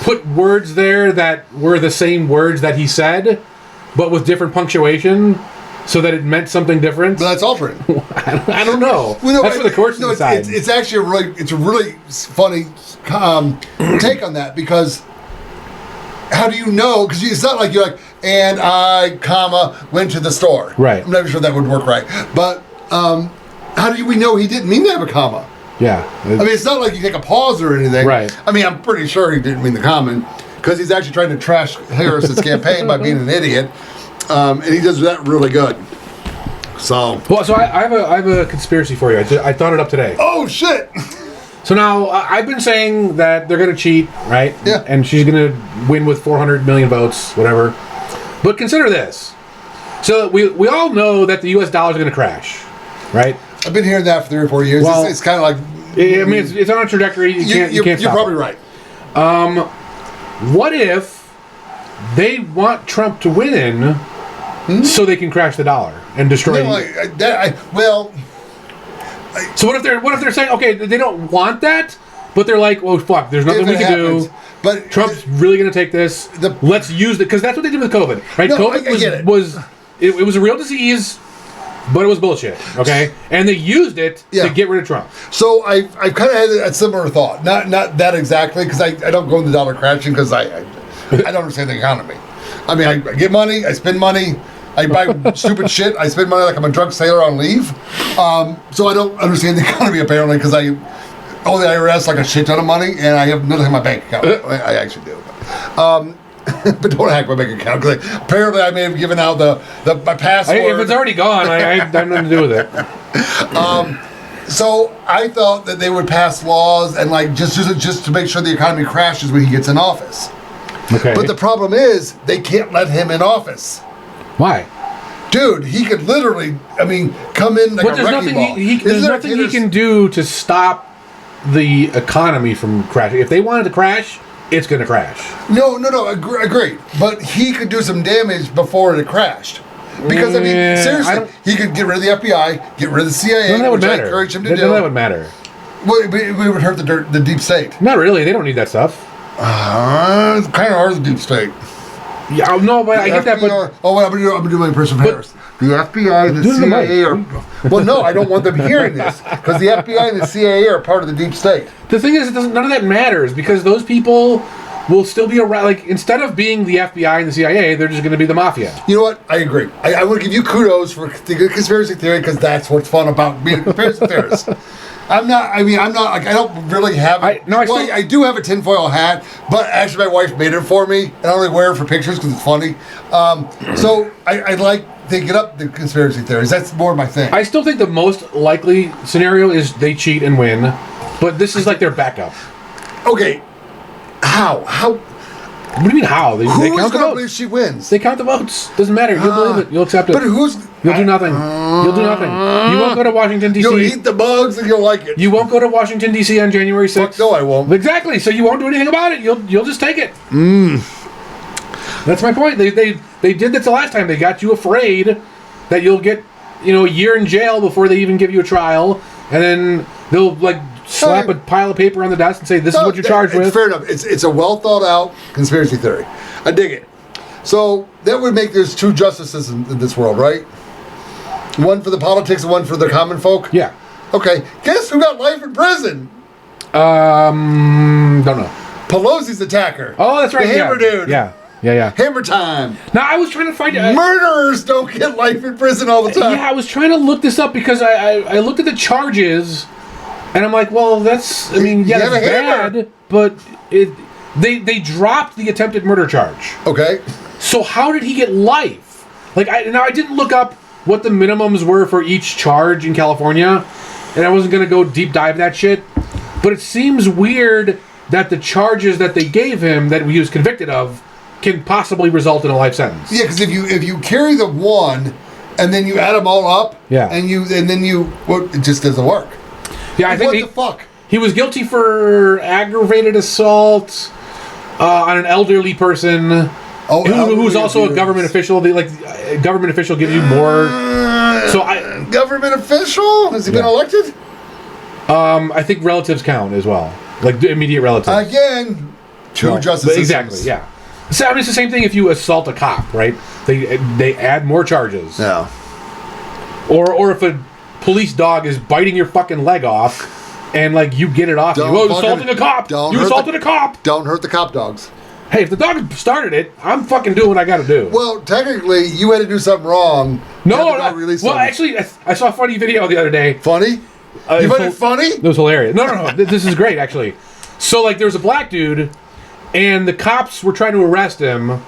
put words there that were the same words that he said, but with different punctuation, so that it meant something different. But that's altering. I don't know. Well, no, that's for the courts to decide. It's actually a really funny take on that, because how do you know? Because it's not like you're like, and I, went to the store. Right. I'm not sure that would work right. But how do we know he didn't mean to have a comma? Yeah. I mean, it's not like you take a pause or anything. Right. I mean, I'm pretty sure he didn't mean the comma, because he's actually trying to trash Harris's campaign by being an idiot. And he does that really good. So. Well, so I have a conspiracy for you. I thought it up today. Oh, shit! So now, I've been saying that they're going to cheat, right? Yeah. And she's going to win with 400 million votes, whatever. But consider this. So we all know that the U.S. dollar is going to crash, right? I've been hearing that for 3 or 4 years. Well, it's kind of like I mean, it's on a trajectory. You can't You're stop probably it. right. What if they want Trump to win so they can crash the dollar and destroy? So what if they're saying, okay, they don't want that, but they're like, well, fuck, there's nothing we can do. But Trump's really going to take this. Let's use it, because that's what they did with COVID, right? No, COVID was a real disease, but it was bullshit. Okay, and they used it to get rid of Trump. So I've kind of had a similar thought, not that exactly, because I don't go into dollar crashing because I don't understand the economy. I mean, I get money, I spend money. I buy stupid shit. I spend money like I'm a drunk sailor on leave. So I don't understand the economy, apparently, because I owe the IRS like a shit ton of money, and I have nothing in my bank account. I actually do. But don't hack my bank account, because apparently I may have given out my password. If it's already gone, I have nothing to do with it. So I thought that they would pass laws and like just to make sure the economy crashes when he gets in office. Okay. But the problem is they can't let him in office. Why? Dude, he could literally, come in like a wrecking ball. There's nothing he can do to stop the economy from crashing. If they wanted to crash, it's going to crash. No, agreed. But he could do some damage before it crashed. Because, seriously, he could get rid of the FBI, get rid of the CIA, that would which matter. I encourage him to do. That would matter. Well, it would hurt the deep state. Not really. They don't need that stuff. It's kind of hard, the deep state. Yeah, no, but I get that. But I'm gonna do my impression of Harris. The FBI and the CIA are. Well, no, I don't want them hearing this because the FBI and the CIA are part of the deep state. The thing is, none of that matters because those people will still be around. Like, instead of being the FBI and the CIA, they're just going to be the mafia. You know what? I agree. I want to give you kudos for the good conspiracy theory because that's what's fun about being a conspiracy theorist. I'm not like, I don't really have it. I do have a tinfoil hat, but actually my wife made it for me, and I only wear it for pictures because it's funny. So I like thinking up the conspiracy theories. That's more my thing. I still think the most likely scenario is they cheat and win, but this is like their backup. Okay. How? What do you mean how? They count the votes. Believe she wins? They count the votes. Doesn't matter. You'll believe it. You'll accept it. But You'll do nothing. You'll do nothing. You won't go to Washington, D.C. You'll eat the bugs and you'll like it. You won't go to Washington, D.C. on January 6th. Fuck no, I won't. Exactly. So you won't do anything about it. You'll just take it. That's my point. They did this the last time. They got you afraid that you'll get a year in jail before they even give you a trial, and then they'll slap a pile of paper on the desk and say, this is what you're charged with. Fair enough. It's a well thought out conspiracy theory. I dig it. So that would make there's two justices in this world, right? One for the politics and one for the common folk? Yeah. Okay. Guess who got life in prison? Don't know. Pelosi's attacker. Oh, that's right. The hammer dude. Yeah. Hammer time. Now, I was trying to find... Murderers don't get life in prison all the time. Yeah, I was trying to look this up because I looked at the charges... And I'm like, well, that's bad, but they dropped the attempted murder charge. Okay. So how did he get life? I didn't look up what the minimums were for each charge in California, and I wasn't going to go deep dive that shit. But it seems weird that the charges that they gave him that he was convicted of can possibly result in a life sentence. Yeah, because if you carry the one and then you add them all up, it just doesn't work. Yeah, I think what the fuck? He was guilty for aggravated assault on an elderly person who's also a government official. A government official gives you more. Government official? Has he been elected? I think relatives count as well, like immediate relatives. Again, two justices. Exactly. Yeah. So it's the same thing if you assault a cop, right? They add more charges. Yeah. Or if a police dog is biting your fucking leg off, and you get it off you. Oh, assaulting a cop! You assaulted a cop! Don't hurt the cop dogs. Hey, if the dog started it, I'm fucking doing what I gotta do. Well, technically, you had to do something wrong. No. Well, actually, I saw a funny video the other day. Funny? You find it funny? It was hilarious. No. This is great, actually. So, there was a black dude, and the cops were trying to arrest him,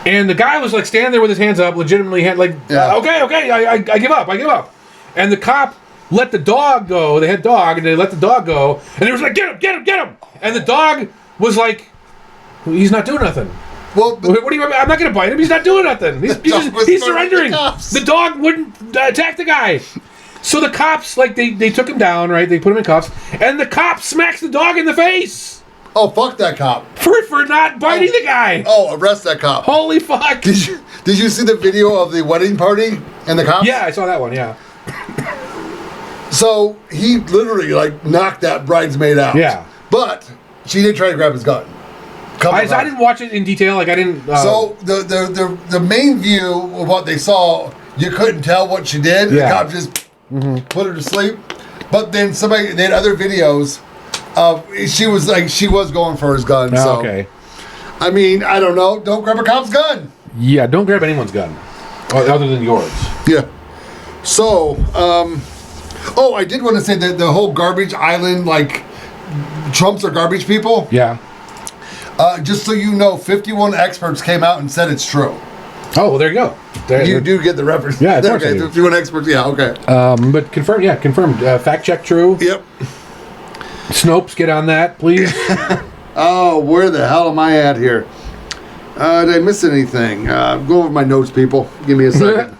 and the guy was, standing there with his hands up, legitimately, okay, I give up. And the cop let the dog go. They had dog, and they let the dog go. And they was like, get him! And the dog was like, he's not doing nothing. Well, what do you? I'm not going to bite him. He's not doing nothing. He's surrendering. The dog wouldn't attack the guy. So the cops, like, they took him down, right? They put him in cuffs, and the cop smacks the dog in the face. Oh, fuck that cop. For not biting the guy. Oh, arrest that cop. Holy fuck. Did you see the video of the wedding party and the cops? Yeah, I saw that one, yeah. So he literally, like, knocked that bridesmaid out. Yeah. But she did try to grab his gun. I didn't watch it in detail, like, I didn't... So the main view of what they saw, you couldn't tell what she did. Yeah. The cop just put her to sleep. But then they had other videos of she was going for his gun. Oh, so okay. I mean, I don't know. Don't grab a cop's gun. Yeah, don't grab anyone's gun. Other than yours. Yeah. So, I did want to say that the whole garbage island, like, Trumps are garbage people. Yeah. Just so you know, 51 experts came out and said it's true. Oh, well, there you go. You do get the reference. Yeah, of course okay, I do. 51 experts, yeah, okay. But confirmed. Fact check true. Yep. Snopes, get on that, please. Oh, where the hell am I at here? Did I miss anything? Go over my notes, people. Give me a second.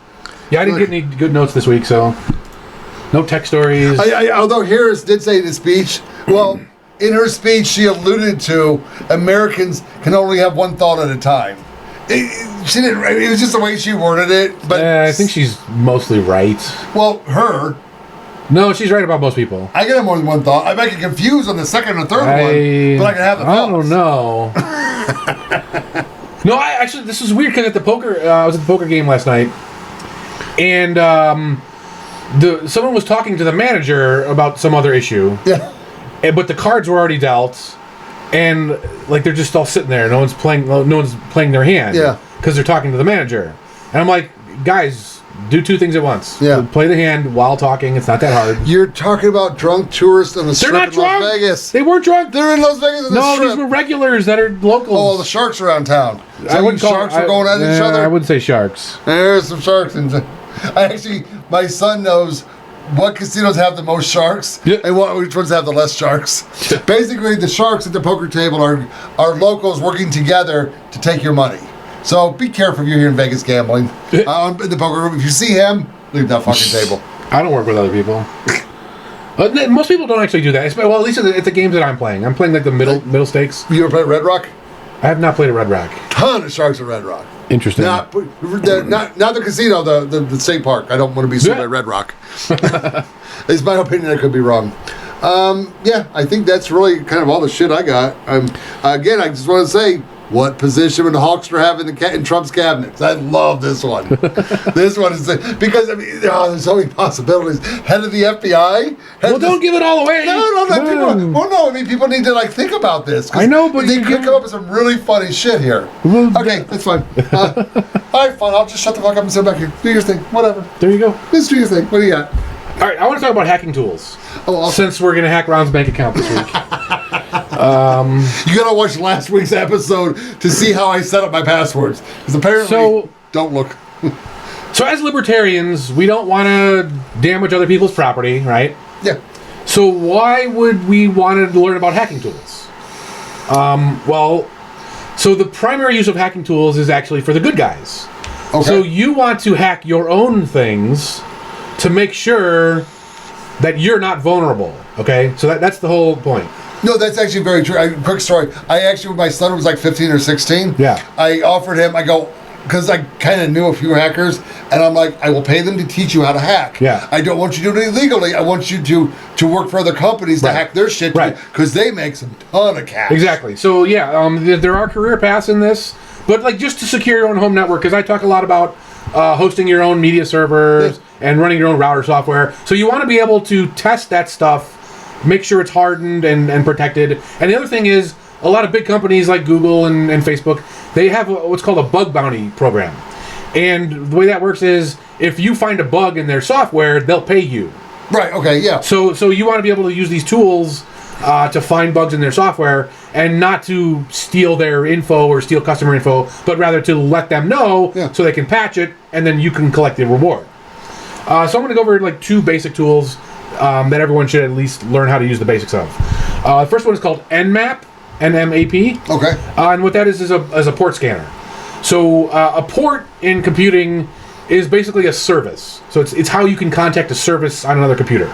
Yeah, I didn't get any good notes this week, so no tech stories. Although Harris did say in his speech, well, in her speech, she alluded to Americans can only have one thought at a time. She didn't. It was just the way she worded it. But I think she's mostly right. Well, her. No, she's right about most people. I get more than one thought. I might get confused on the second or third one, but I can have the thoughts. I don't know. No, actually, this was weird because at the poker, I was at the poker game last night, and someone was talking to the manager about some other issue. Yeah. But the cards were already dealt, and like they're just all sitting there. No one's playing their hand. Yeah. Because they're talking to the manager, and I'm like, guys, do two things at once. Yeah. Play the hand while talking. It's not that hard. You're talking about drunk tourists on the strip They're not in drunk. Las Vegas. They weren't drunk. They're in Las Vegas on the No, strip. these were regulars that are locals. Oh, the sharks around town. So I wouldn't call sharks are going at each other. I wouldn't say sharks. There's some sharks. My son knows what casinos have the most sharks and which ones have the less sharks. Basically, the sharks at the poker table are locals working together to take your money. So be careful if you're here in Vegas gambling. In the poker room, if you see him, leave that fucking table. I don't work with other people. Most people don't actually do that. Well, at least at the games that I'm playing. I'm playing like the middle stakes. You ever played Red Rock? I have not played a Red Rock. Ton of sharks at Red Rock. Interesting. Not the casino, the state park. I don't want to be sued by Red Rock. It's my opinion. I could be wrong. I think that's really kind of all the shit I got. Again, I just want to say, what position would the Hawkster have in Trump's cabinet? I love this one. This one is because there's so many possibilities. Head of the FBI. Don't give it all away. No. People need to think about this. I know, but they could come up with some really funny shit here. Okay, that's fine. All right, fine. I'll just shut the fuck up and sit back here. Do your thing. Whatever. There you go. Just do your thing. What do you got? All right, I want to talk about hacking tools. Oh, awesome. Since we're going to hack Ron's bank account this week. You gotta watch last week's episode to see how I set up my passwords. Because apparently, don't look. So as libertarians, we don't want to damage other people's property, right? Yeah. So why would we want to learn about hacking tools? So the primary use of hacking tools is actually for the good guys. Okay. So you want to hack your own things to make sure that you're not vulnerable, okay? So that's the whole point. No, that's actually very true. Quick story. When my son was like 15 or 16, I offered him, because I kind of knew a few hackers, and I'm like, I will pay them to teach you how to hack. Yeah. I don't want you to do it illegally. I want you to work for other companies to hack their shit, because they make some ton of cash. Exactly. So, there are career paths in this, but just to secure your own home network, because I talk a lot about hosting your own media servers and running your own router software. So you want to be able to test that stuff, make sure it's hardened and protected. And the other thing is, a lot of big companies like Google and Facebook, they have what's called a bug bounty program. And the way that works is, if you find a bug in their software, they'll pay you. Right, okay, yeah. So you want to be able to use these tools to find bugs in their software, and not to steal their info or steal customer info, but rather to let them know so they can patch it, and then you can collect the reward. So I'm going to go over two basic tools that everyone should at least learn how to use the basics of. The first one is called Nmap, N-M-A-P. Okay. And what that is a port scanner. So a port in computing is basically a service. So it's how you can contact a service on another computer.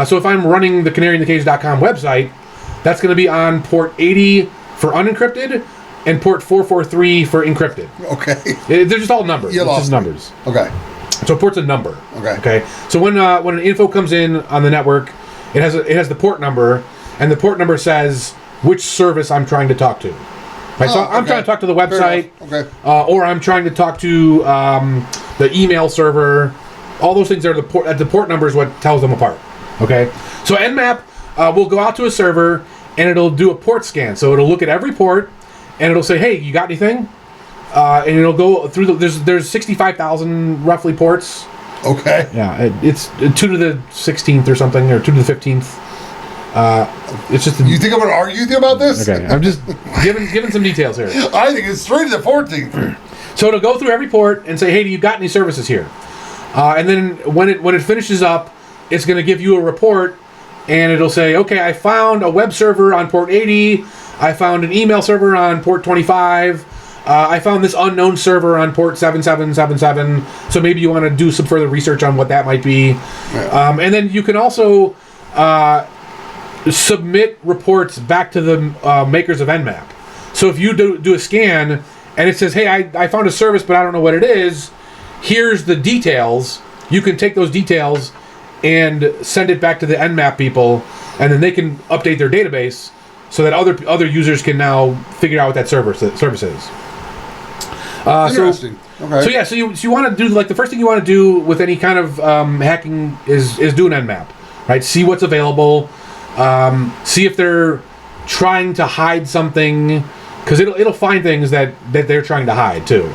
So if I'm running the canaryinthecage.com website, that's going to be on port 80 for unencrypted and port 443 for encrypted. Okay. They're just all numbers. You it's lost just numbers. Okay. So a port's a number. Okay. So when an info comes in on the network, it has the port number, and the port number says which service I'm trying to talk to. Right. So I'm trying to talk to the website. Okay. Or I'm trying to talk to the email server. All those things are the port number is what tells them apart. Okay. So Nmap will go out to a server and it'll do a port scan. So it'll look at every port and it'll say, "Hey, you got anything?" And it'll go through there's 65,000 roughly ports. Okay. Yeah, it's 2 to the 16th or something, or 2 to the 15th. It's just. You think I'm going to argue with you about this? Okay, I'm just giving some details here. I think it's 3 to the 14th. So it'll go through every port and say, "Hey, do you got any services here?" And then when it finishes up, it's going to give you a report, and it'll say, "Okay, I found a web server on port 80. I found an email server on port 25. I found this unknown server on port 7777. So maybe you want to do some further research on what that might be." Yeah. And then you can also submit reports back to the makers of Nmap. So if you do a scan and it says, "Hey, I found a service, but I don't know what it is. Here's the details." You can take those details and send it back to the Nmap people, and then they can update their database so that other users can now figure out what that service is. Interesting. Okay. So you want to do, like, the first thing you want to do with any kind of hacking is do an Nmap, right? See what's available. See if they're trying to hide something, because it'll find things that they're trying to hide too.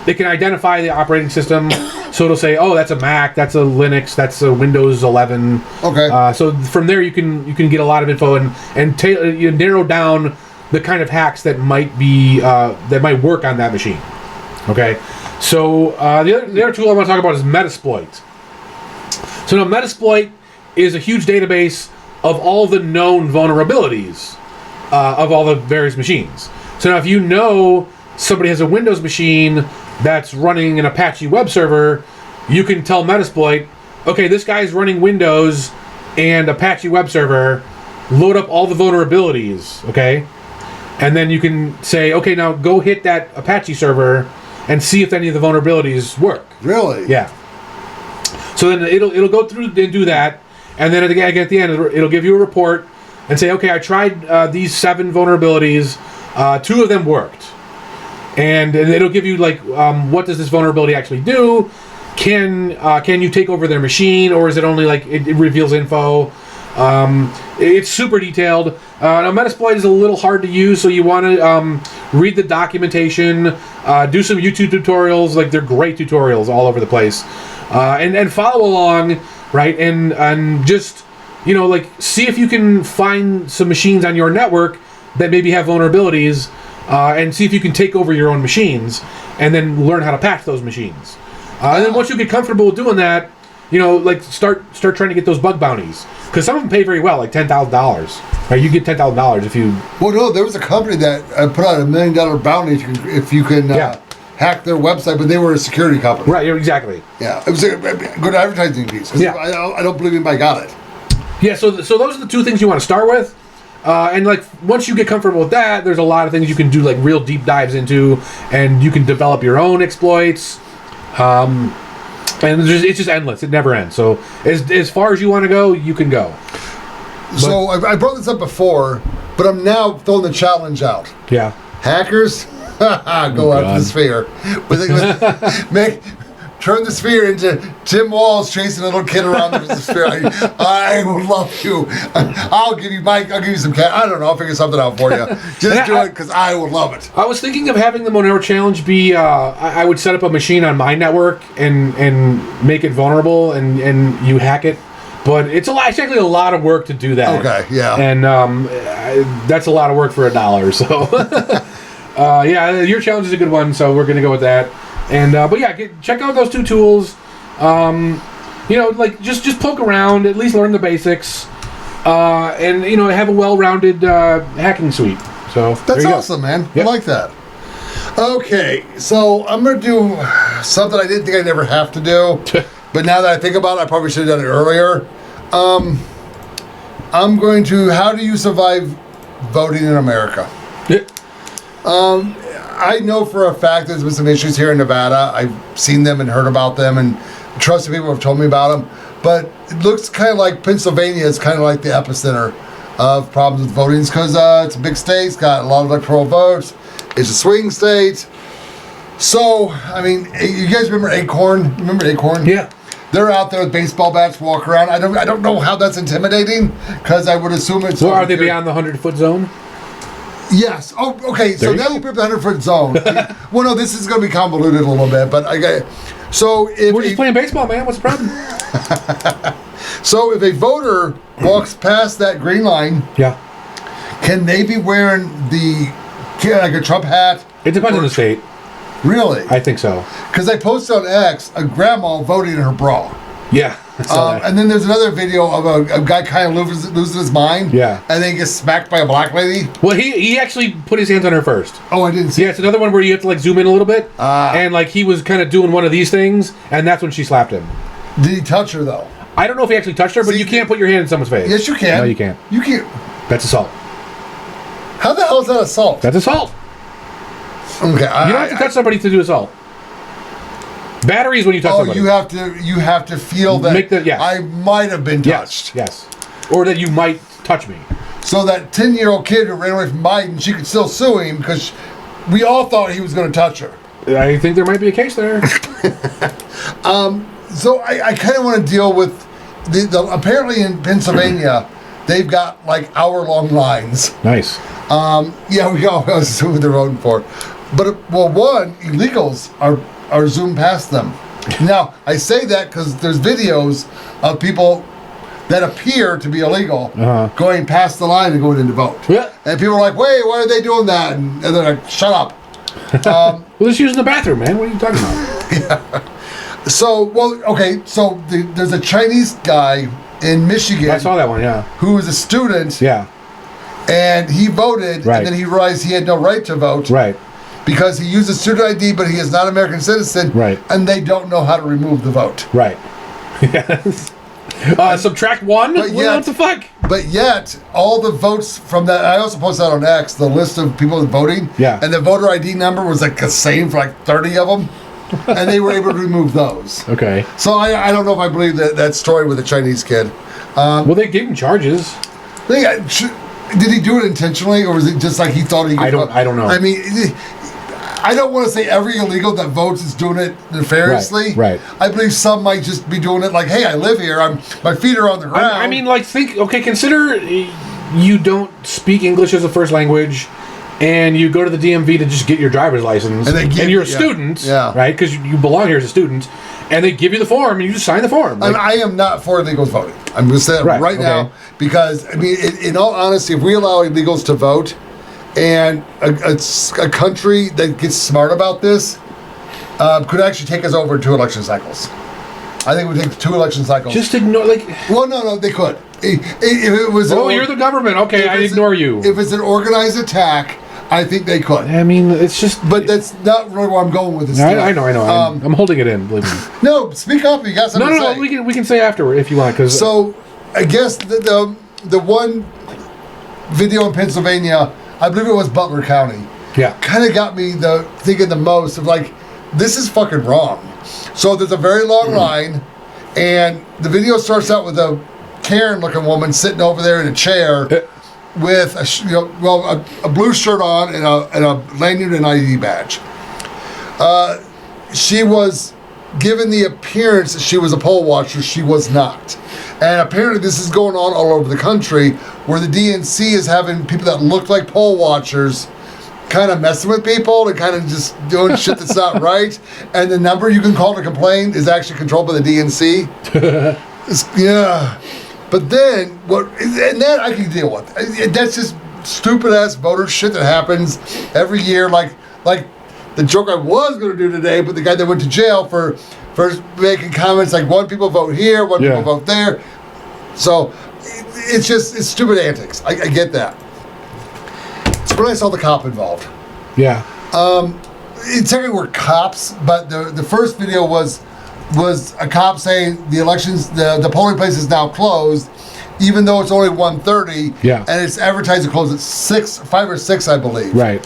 It can identify the operating system, so it'll say, "Oh, that's a Mac, that's a Linux, that's a Windows 11." Okay. So from there you can get a lot of info and you narrow down the kind of hacks that might be that might work on that machine. Okay. So the other tool I want to talk about is Metasploit. So now Metasploit is a huge database of all the known vulnerabilities of all the various machines. So now if you know somebody has a Windows machine that's running an Apache web server, you can tell Metasploit, "Okay, this guy's running Windows and Apache web server, load up all the vulnerabilities," okay? And then you can say, "Okay, now go hit that Apache server and see if any of the vulnerabilities work." Really? Yeah. So then it'll go through and do that, and then again at the end it'll give you a report and say, "Okay, I tried these 7 vulnerabilities, 2 of them worked." And it'll give you, like, what does this vulnerability actually do? Can you take over their machine, or is it only like it reveals info? It's super detailed. Now Metasploit is a little hard to use, so you want to read the documentation, do some YouTube tutorials. Like, they're great tutorials all over the place, and follow along, right? And just, like, see if you can find some machines on your network that maybe have vulnerabilities. And see if you can take over your own machines, and then learn how to patch those machines. And then once you get comfortable with doing that, like, start trying to get those bug bounties, because some of them pay very well, like $10,000. Right? You get $10,000 if you. Well, no, there was a company that put out $1 million bounty if you can hack their website, but they were a security company. Right. Exactly. Yeah, it was a good advertising piece. Yeah. I don't believe anybody got it. Yeah. So those are the 2 things you want to start with. And, like, once you get comfortable with that, there's a lot of things you can do, like, real deep dives into, and you can develop your own exploits. And it's just endless. It never ends. So as far as you want to go, you can go. So I brought this up before, but I'm now throwing the challenge out. Yeah. Hackers, go after the sphere. Turn the sphere into Tim Walls chasing a little kid around the sphere. I would love to. I'll give you some cash. I don't know. I'll figure something out for you. Just do it, because I would love it. I was thinking of having the Monero challenge be, I would set up a machine on my network and make it vulnerable, and you hack it. But it's actually a lot of work to do that. Okay, yeah. And that's a lot of work for $1. So, yeah, your challenge is a good one. So we're gonna go with that. And but yeah, check out those 2 tools. Like, just poke around, at least learn the basics, and have a well-rounded hacking suite. So that's awesome, man. Yep. I like that. Okay, so I'm gonna do something I didn't think I'd ever have to do. But now that I think about it, I probably should have done it earlier. I'm going to, how do you survive voting in America? Yeah. I know for a fact there's been some issues here in Nevada. I've seen them and heard about them, and trusted people have told me about them. But it looks kind of like Pennsylvania is kind of like the epicenter of problems with voting, because it's a big state, it's got a lot of electoral votes, it's a swing state. So, I mean, you guys remember Acorn? Remember Acorn? Yeah. They're out there with baseball bats, walk around. I don't know how that's intimidating, because I would assume it's... So are they beyond the 100-foot zone? Yes. Oh, okay. So now you put the 100-foot zone. Well, no, this is going to be convoluted a little bit, but so if we're just playing baseball, man. What's the problem? So if a voter walks past that green line, Yeah. can they be wearing like a Trump hat? It depends on the state. Really? I think so. Because I posted on X a grandma voting in her bra. Yeah. I saw that. And then there's another video of a guy kind of losing his mind. Yeah. And then gets smacked by a black lady. Well, he actually put his hands on her first. Oh, I didn't see. Yeah, it's another one where you have to like zoom in a little bit, and like he was kind of doing one of these things, and that's when she slapped him. Did he touch her though? I don't know if he actually touched her, but See, you can't put your hand in someone's face. Yes, you can. No, you can't. You can't. That's assault. How the hell is that assault? That's assault. Okay. You don't have to touch somebody to do assault. Battery is when you touch somebody. You have to feel that yes. I might have been touched. Yes. Or that you might touch me. So that 10-year-old kid who ran away from Biden, she could still sue him because we all thought he was going to touch her. I think there might be a case there. So I kind of want to deal with the apparently in Pennsylvania, they've got like hour-long lines. Nice. Yeah, we all assume who they're voting for. But, one, illegals are zoomed past them. Now, I say that because there's videos of people that appear to be illegal going past the line and going in to vote. Yeah. And people are like, wait, why are they doing that? And they're like, shut up. Well, just using the bathroom, man. What are you talking about? Yeah. So, there's a Chinese guy in Michigan. I saw that one, yeah. Who was a student. Yeah. And he voted, right. And then he realized he had no right to vote. Right. Because he used a student ID, but he is not an American citizen. Right. And they don't know how to remove the vote. Right. Yes. Subtract one? What the fuck? But yet, all the votes from that, I also posted that on X, the list of people voting. Yeah. And the voter ID number was like the same for like 30 of them. And they were able to remove those. Okay. So I don't know if I believe that story with the Chinese kid. Well, they gave him charges. Did he do it intentionally, or was it just like he thought he could? I don't know. I mean, I don't want to say every illegal that votes is doing it nefariously. Right. I believe some might just be doing it like, hey, I live here. My feet are on the ground. I mean, like, consider you don't speak English as a first language, and you go to the DMV to just get your driver's license, and you're a student, right? Because you belong here as a student, and they give you the form, and you just sign the form. Like, I am not for illegals voting. I'm going to say that right now, because, I mean, in all honesty, if we allow illegals to vote, and a country that gets smart about this could actually take us over 2 election cycles. I think it would take 2 election cycles. Just ignore, like... Well, no, they could. If it was... you're the government. Okay, I ignore you. If it's an organized attack, I think they could. I mean, it's just... But that's not really where I'm going with this. I know. I'm holding it in, believe me. No, speak up. You got something to say. No, we can say afterward if you want. Cause, so, I guess the one video in Pennsylvania... I believe it was Butler County. Yeah. Kind of got me thinking the most of like, this is fucking wrong. So there's a very long line, and the video starts out with a Karen-looking woman sitting over there in a chair with a blue shirt on and a lanyard and ID badge. She was given the appearance that she was a poll watcher. She was not. And apparently this is going on all over the country, where the DNC is having people that look like poll watchers kind of messing with people and kind of just doing shit that's not right. And the number you can call to complain is actually controlled by the DNC. Yeah. But then, and that I can deal with. That's just stupid ass voter shit that happens every year. Like the joke I was going to do today, but the guy that went to jail for making comments like, one people vote here, one people vote there. So it's stupid antics. I get that. So when I saw the cop involved. Yeah. it technically were cops, but the first video was a cop saying the elections, the polling place is now closed, even though it's only 1:30. Yeah. And it's advertised to close at 5 or 6, I believe. Right.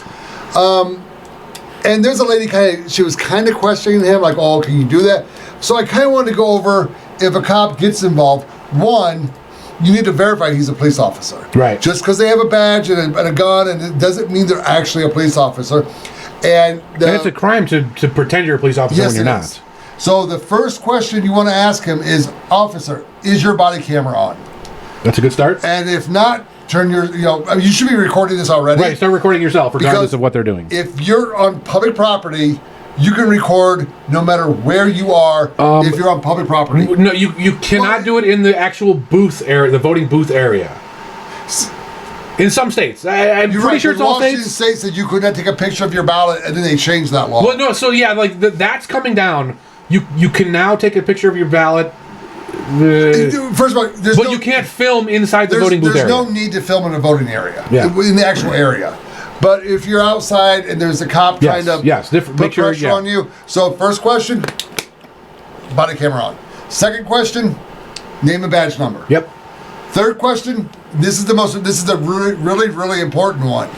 And there's a lady she was kind of questioning him, like, oh, can you do that? So I kind of wanted to go over, if a cop gets involved, one, you need to verify he's a police officer. Right. Just because they have a badge and a gun, and it doesn't mean they're actually a police officer. And it's a crime to pretend you're a police officer when you're not. Is. So the first question you want to ask him is, officer, is your body camera on? That's a good start. And if not, turn your, you should be recording this already. Right, start recording yourself, regardless of what they're doing. If you're on public property, you can record no matter where you are if you're on public property. No, you cannot do it in the actual booth area, the voting booth area. In some states. I'm pretty sure it's all Washington states. State said you could not take a picture of your ballot, and then they changed that law. Well, no, so yeah, like that's coming down. You can now take a picture of your ballot. First of all, you can't film inside the voting booth area. There's no need to film in a voting area, yeah. in the actual area. But if you're outside and there's a cop trying to put pressure on you. So first question, body camera on. Second question, name and badge number. Yep. Third question, this is the really, really, really important one,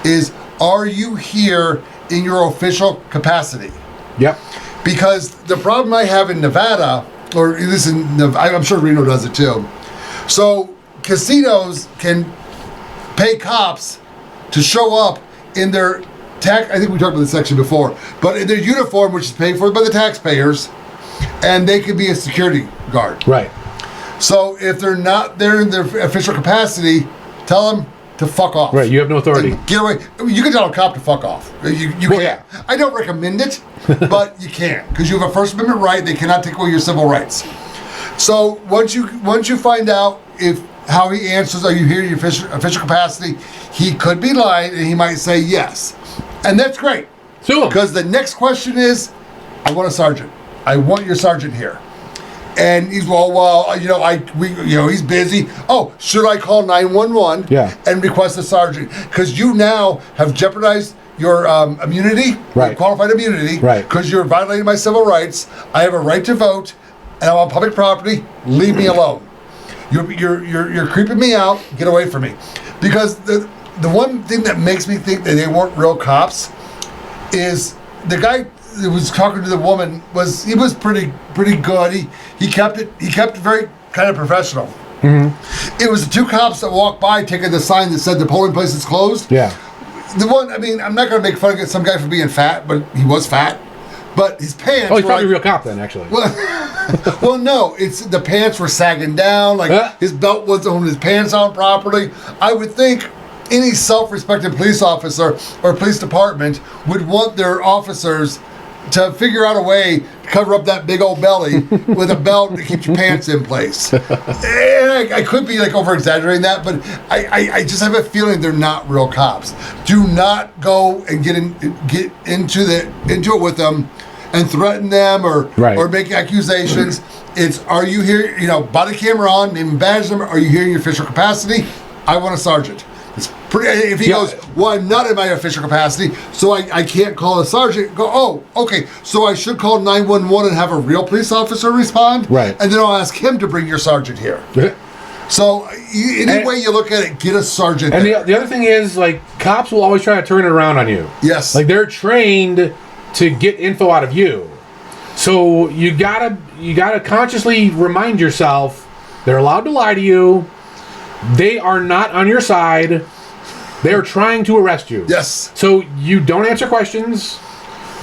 is are you here in your official capacity? Yep. Because the problem I have in Nevada, or listen, I'm sure Reno does it too. So casinos can pay cops to show up in their I think we talked about this section before, but in their uniform, which is paid for by the taxpayers, and they could be a security guard. Right. So if they're not there in their official capacity, tell them to fuck off. Right, you have no authority. And get away. You can tell a cop to fuck off. You Well, can. yeah. I don't recommend it, but you can, because you have a First Amendment right. They cannot take away your civil rights. So once you find out how he answers, are you here in your official capacity, he could be lying, and he might say yes. And that's great. Sue him. Because the next question is, I want a sergeant. I want your sergeant here. And he's he's busy. Oh, should I call 911? Yeah. And request a sergeant? Because you now have jeopardized your immunity, right? Qualified immunity, right? Because you're violating my civil rights. I have a right to vote, and I'm on public property. Leave me alone. You're creeping me out. Get away from me. Because the one thing that makes me think that they weren't real cops is the guy that was talking to the woman was pretty good. He kept it very kind of professional. Mm-hmm. It was the two cops that walked by taking the sign that said the polling place is closed. Yeah. The one, I mean, I'm not going to make fun of some guy for being fat, but he was fat. But his pants. Oh, he's probably a real cop then, actually. Well, no, the pants were sagging down, his belt wasn't holding his pants on properly. I would think any self-respecting police officer or police department would want their officers to figure out a way to cover up that big old belly with a belt to keep your pants in place. And I could be over-exaggerating that, but I just have a feeling they're not real cops. Do not go and get into it with them and threaten them or make accusations. It's, are you here, body camera on, name and badge number, are you here in your official capacity? I want a sergeant. It's pretty. If he goes, well, I'm not in my official capacity, so I can't call a sergeant. Go, oh, okay. So I should call 911 and have a real police officer respond, right? And then I'll ask him to bring your sergeant here. So any way you look at it, get a sergeant. And the other thing is, cops will always try to turn it around on you. Yes. They're trained to get info out of you, so you gotta consciously remind yourself they're allowed to lie to you. They are not on your side. They are trying to arrest you. Yes. So you don't answer questions.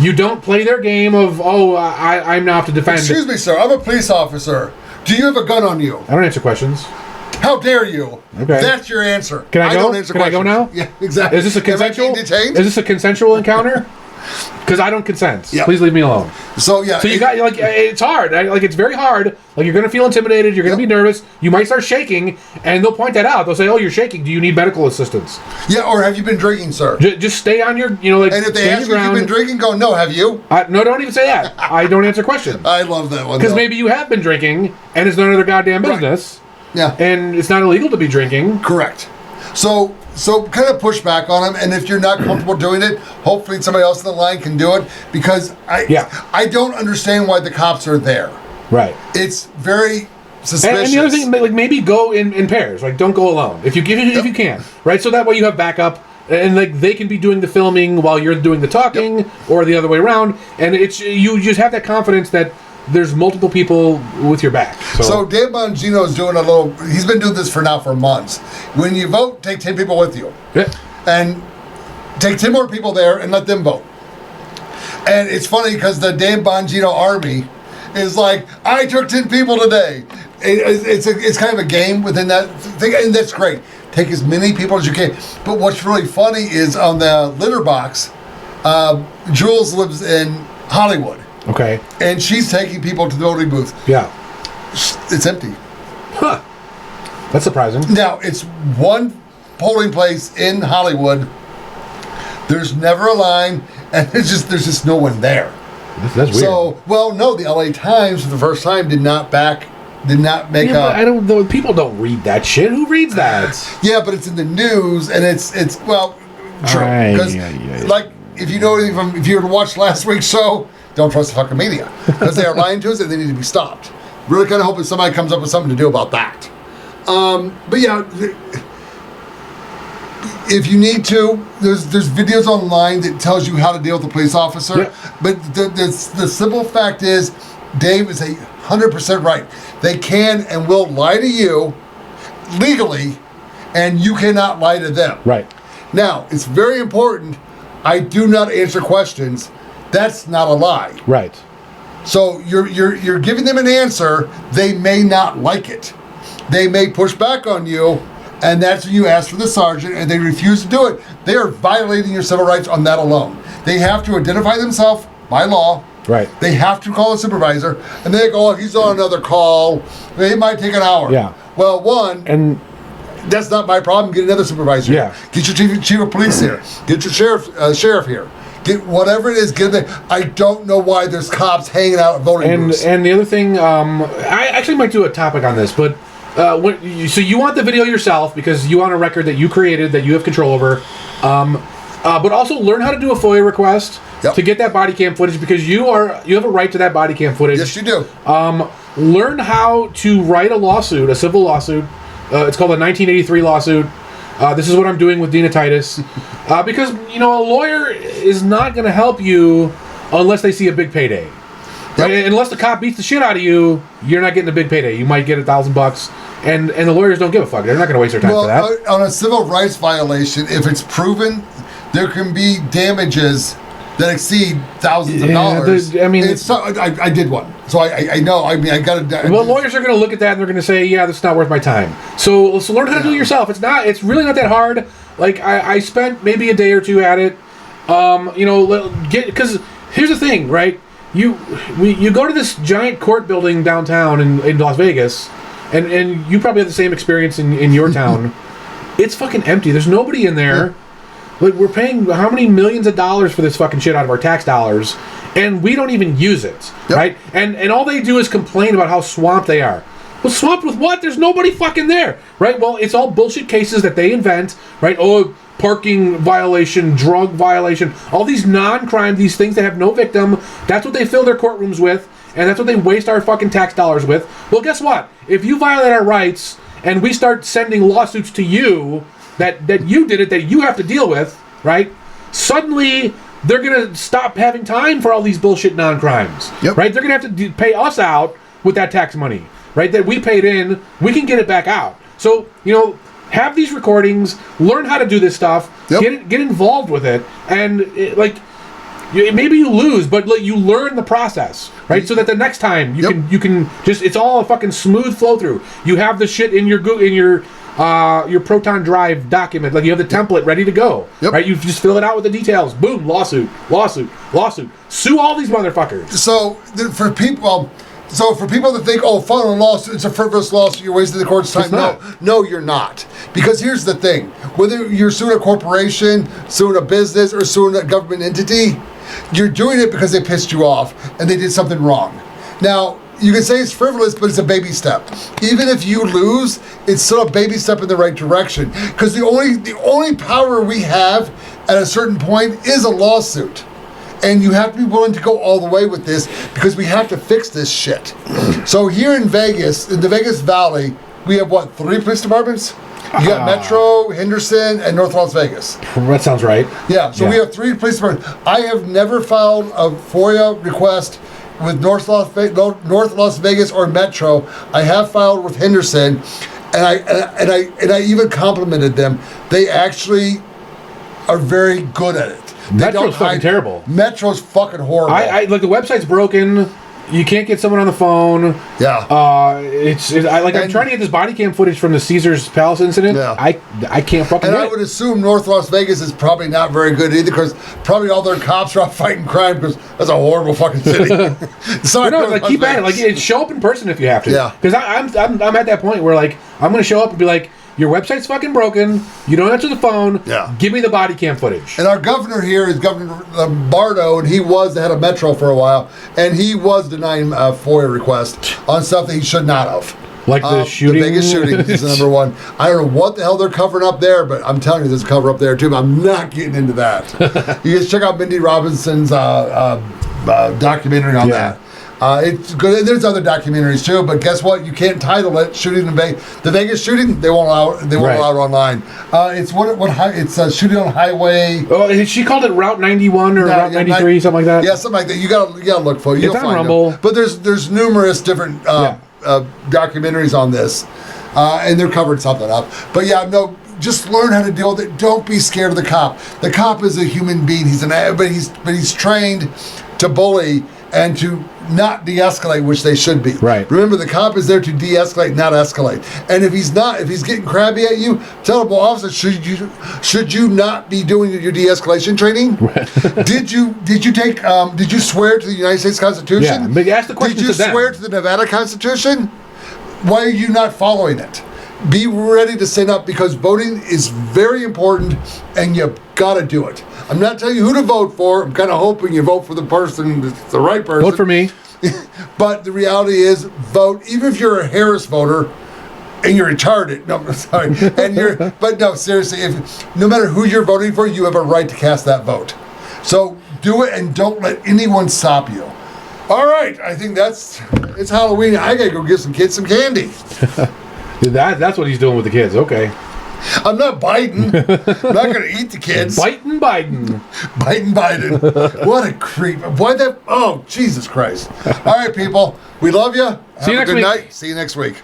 You don't play their game of, I'm now have to defend. Excuse me, sir. I'm a police officer. Do you have a gun on you? I don't answer questions. How dare you? Okay. That's your answer. Can I go? don't answer questions. I go now? Yeah, exactly. Is this a consensual? Am I being detained? Is this a consensual encounter? Because I don't consent. Yep. Please leave me alone. So yeah. So you got it's hard. It's very hard. You're gonna feel intimidated. You're gonna be nervous. You might start shaking, and they'll point that out. They'll say, "Oh, you're shaking. Do you need medical assistance?" Yeah, or have you been drinking, sir? Just stay on your, And if they ask you if you've been drinking, go, no. Have you? No, don't even say that. I don't answer questions. I love that one. Because maybe you have been drinking, and it's none of their goddamn business. Yeah. And it's not illegal to be drinking. Correct. So So kind of push back on them, and if you're not comfortable doing it, hopefully somebody else in the line can do it, because I don't understand why the cops are there. Right. It's very suspicious. And the other thing, like maybe go in pairs. Like don't go alone if you can. Right. So that way you have backup, and like they can be doing the filming while you're doing the talking, or the other way around. And it's you just have that confidence that there's multiple people with your back. So Dave Bongino is doing he's been doing this for months. When you vote, take 10 people with you. Yeah. And take 10 more people there and let them vote. And it's funny because the Dave Bongino army is like, I took 10 people today. It's kind of a game within that thing, and that's great. Take as many people as you can. But what's really funny is on the litter box, Jules lives in Hollywood. Okay. And she's taking people to the voting booth. Yeah. It's empty. Huh. That's surprising. Now, it's one polling place in Hollywood. There's never a line, and there's just no one there. That's weird. So, no, the LA Times for the first time did not make but I don't know. People don't read that shit. Who reads that? Yeah, but it's in the news, and it's true. Because, if you know anything if you were to watch last week's show, don't trust the fucking media. Because they are lying to us, and they need to be stopped. Really kind of hoping somebody comes up with something to do about that. But yeah, if you need to, there's videos online that tells you how to deal with a police officer. Yep. But the simple fact is, Dave is 100% right. They can and will lie to you legally, and you cannot lie to them. Right. Now, it's very important. I do not answer questions. That's not a lie. Right. So you're giving them an answer. They may not like it. They may push back on you, and that's when you ask for the sergeant, and they refuse to do it. They are violating your civil rights on that alone. They have to identify themselves by law. Right. They have to call a supervisor, and they go, he's on another call. It might take an hour. Yeah. Well, and that's not my problem. Get another supervisor. Yeah. Get your chief of police here. Get your sheriff here. Get whatever it is, get it there. I don't know why there's cops hanging out at voting booths. And the other thing, I actually might do a topic on this, but so you want the video yourself because you want a record that you created that you have control over, but also learn how to do a FOIA request to get that body cam footage because you have a right to that body cam footage. Yes, you do. Learn how to write a civil lawsuit. It's called a 1983 lawsuit. This is what I'm doing with Dina Titus. Because, a lawyer is not going to help you unless they see a big payday. Right? Yep. Unless the cop beats the shit out of you, you're not getting a big payday. You might get $1,000, and the lawyers don't give a fuck. They're not going to waste their time for that. On a civil rights violation, if it's proven, there can be damages that exceed thousands of dollars. I did one, so I know. I got to. Well, lawyers are going to look at that and they're going to say, "Yeah, that's not worth my time." So learn how to do it yourself. It's really not that hard. Like I spent maybe a day or two at it. Because here's the thing, right? You go to this giant court building downtown in Las Vegas, and you probably have the same experience in your town. It's fucking empty. There's nobody in there. Yeah. Like, we're paying how many millions of dollars for this fucking shit out of our tax dollars, and we don't even use it, right? And all they do is complain about how swamped they are. Well, swamped with what? There's nobody fucking there, right? Well, it's all bullshit cases that they invent, right? Oh, parking violation, drug violation, all these non-crime, these things that have no victim. That's what they fill their courtrooms with, and that's what they waste our fucking tax dollars with. Well, guess what? If you violate our rights and we start sending lawsuits to you that you did it, that you have to deal with, right? Suddenly, they're going to stop having time for all these bullshit non-crimes, right? They're going to have to pay us out with that tax money, right? That we paid in, we can get it back out. So, have these recordings, learn how to do this stuff, get involved with it, and maybe you lose, but you learn the process, right? So that the next time you can just, it's all a fucking smooth flow through. You have the shit in your Proton Drive document, like you have the template ready to go, right? You just fill it out with the details. Boom, lawsuit. Sue all these motherfuckers. So for people that think, filing a lawsuit, it's a frivolous lawsuit, you're wasting the court's time. No, you're not. Because here's the thing: whether you're suing a corporation, suing a business, or suing a government entity, you're doing it because they pissed you off and they did something wrong. Now, you can say it's frivolous, but it's a baby step. Even if you lose, it's still a baby step in the right direction. Because the only power we have at a certain point is a lawsuit. And you have to be willing to go all the way with this because we have to fix this shit. So here in Vegas, in the Vegas Valley, we have what, 3 police departments? You got Metro, Henderson, and North Las Vegas. That sounds right. Yeah, so we have 3 police departments. I have never filed a FOIA request with North Las Vegas or Metro. I have filed with Henderson, and I even complimented them. They actually are very good at it. Metro's fucking terrible. Metro's fucking horrible. I like the website's broken. You can't get someone on the phone. Yeah. I'm trying to get this body cam footage from the Caesars Palace incident. Yeah. I can't fucking And get I would assume North Las Vegas is probably not very good either because probably all their cops are out fighting crime because that's a horrible fucking city. Sorry, no, like keep at it. Like show up in person if you have to. Yeah. Because I'm at that point where like I'm gonna show up and be like, your website's fucking broken. You don't answer the phone. Yeah. Give me the body cam footage. And our governor here is Governor Lombardo, and he was the head of Metro for a while, and he was denying FOIA requests on stuff that he should not have. Like the shooting? The Vegas shooting is the number one. I don't know what the hell they're covering up there, but I'm telling you, there's a cover up there too, but I'm not getting into that. You guys check out Mindy Robinson's documentary on that. It's good. And there's other documentaries too, but guess what? You can't title it "Shooting in Vegas." The Vegas shooting, they won't allow. They won't allow it online. It's it's shooting on highway. Oh, she called it Route 91 or Route 93, something like that. Yeah, something like that. You gotta look for it. It's on Rumble. Them. But there's numerous different documentaries on this, and they're covering something up. But yeah, no. Just learn how to deal with it. Don't be scared of the cop. The cop is a human being. But he's trained to bully and to not de-escalate, which they should be. Right. Remember, the cop is there to de-escalate, not escalate. And if he's getting crabby at you, tell him, well, officer, should you not be doing your de-escalation training? Right. Did you swear to the United States Constitution? Yeah, but ask the question. Did you swear to the Nevada Constitution? Why are you not following it? Be ready to stand up because voting is very important and you gotta do it. I'm not telling you who to vote for. I'm kind of hoping you vote for the person that's the right person. Vote for me. But the reality is, vote, even if you're a Harris voter and you're retarded. No, sorry. But no, seriously, no matter who you're voting for, you have a right to cast that vote. So do it and don't let anyone stop you. All right, I think it's Halloween. I gotta go give some kids some candy. That's what he's doing with the kids. Okay. I'm not Biden. I'm not going to eat the kids. Bitin Biden. Bitin Biden. What a creep. Why that? Oh, Jesus Christ. All right, people. We love you. See you next week. Have a good night. See you next week.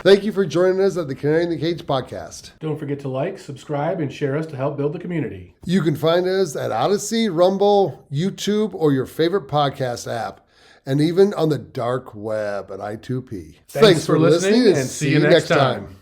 Thank you for joining us at the Canary in the Cage podcast. Don't forget to like, subscribe, and share us to help build the community. You can find us at Odyssey, Rumble, YouTube, or your favorite podcast app. And even on the dark web at I2P. Thanks for listening and see you next time.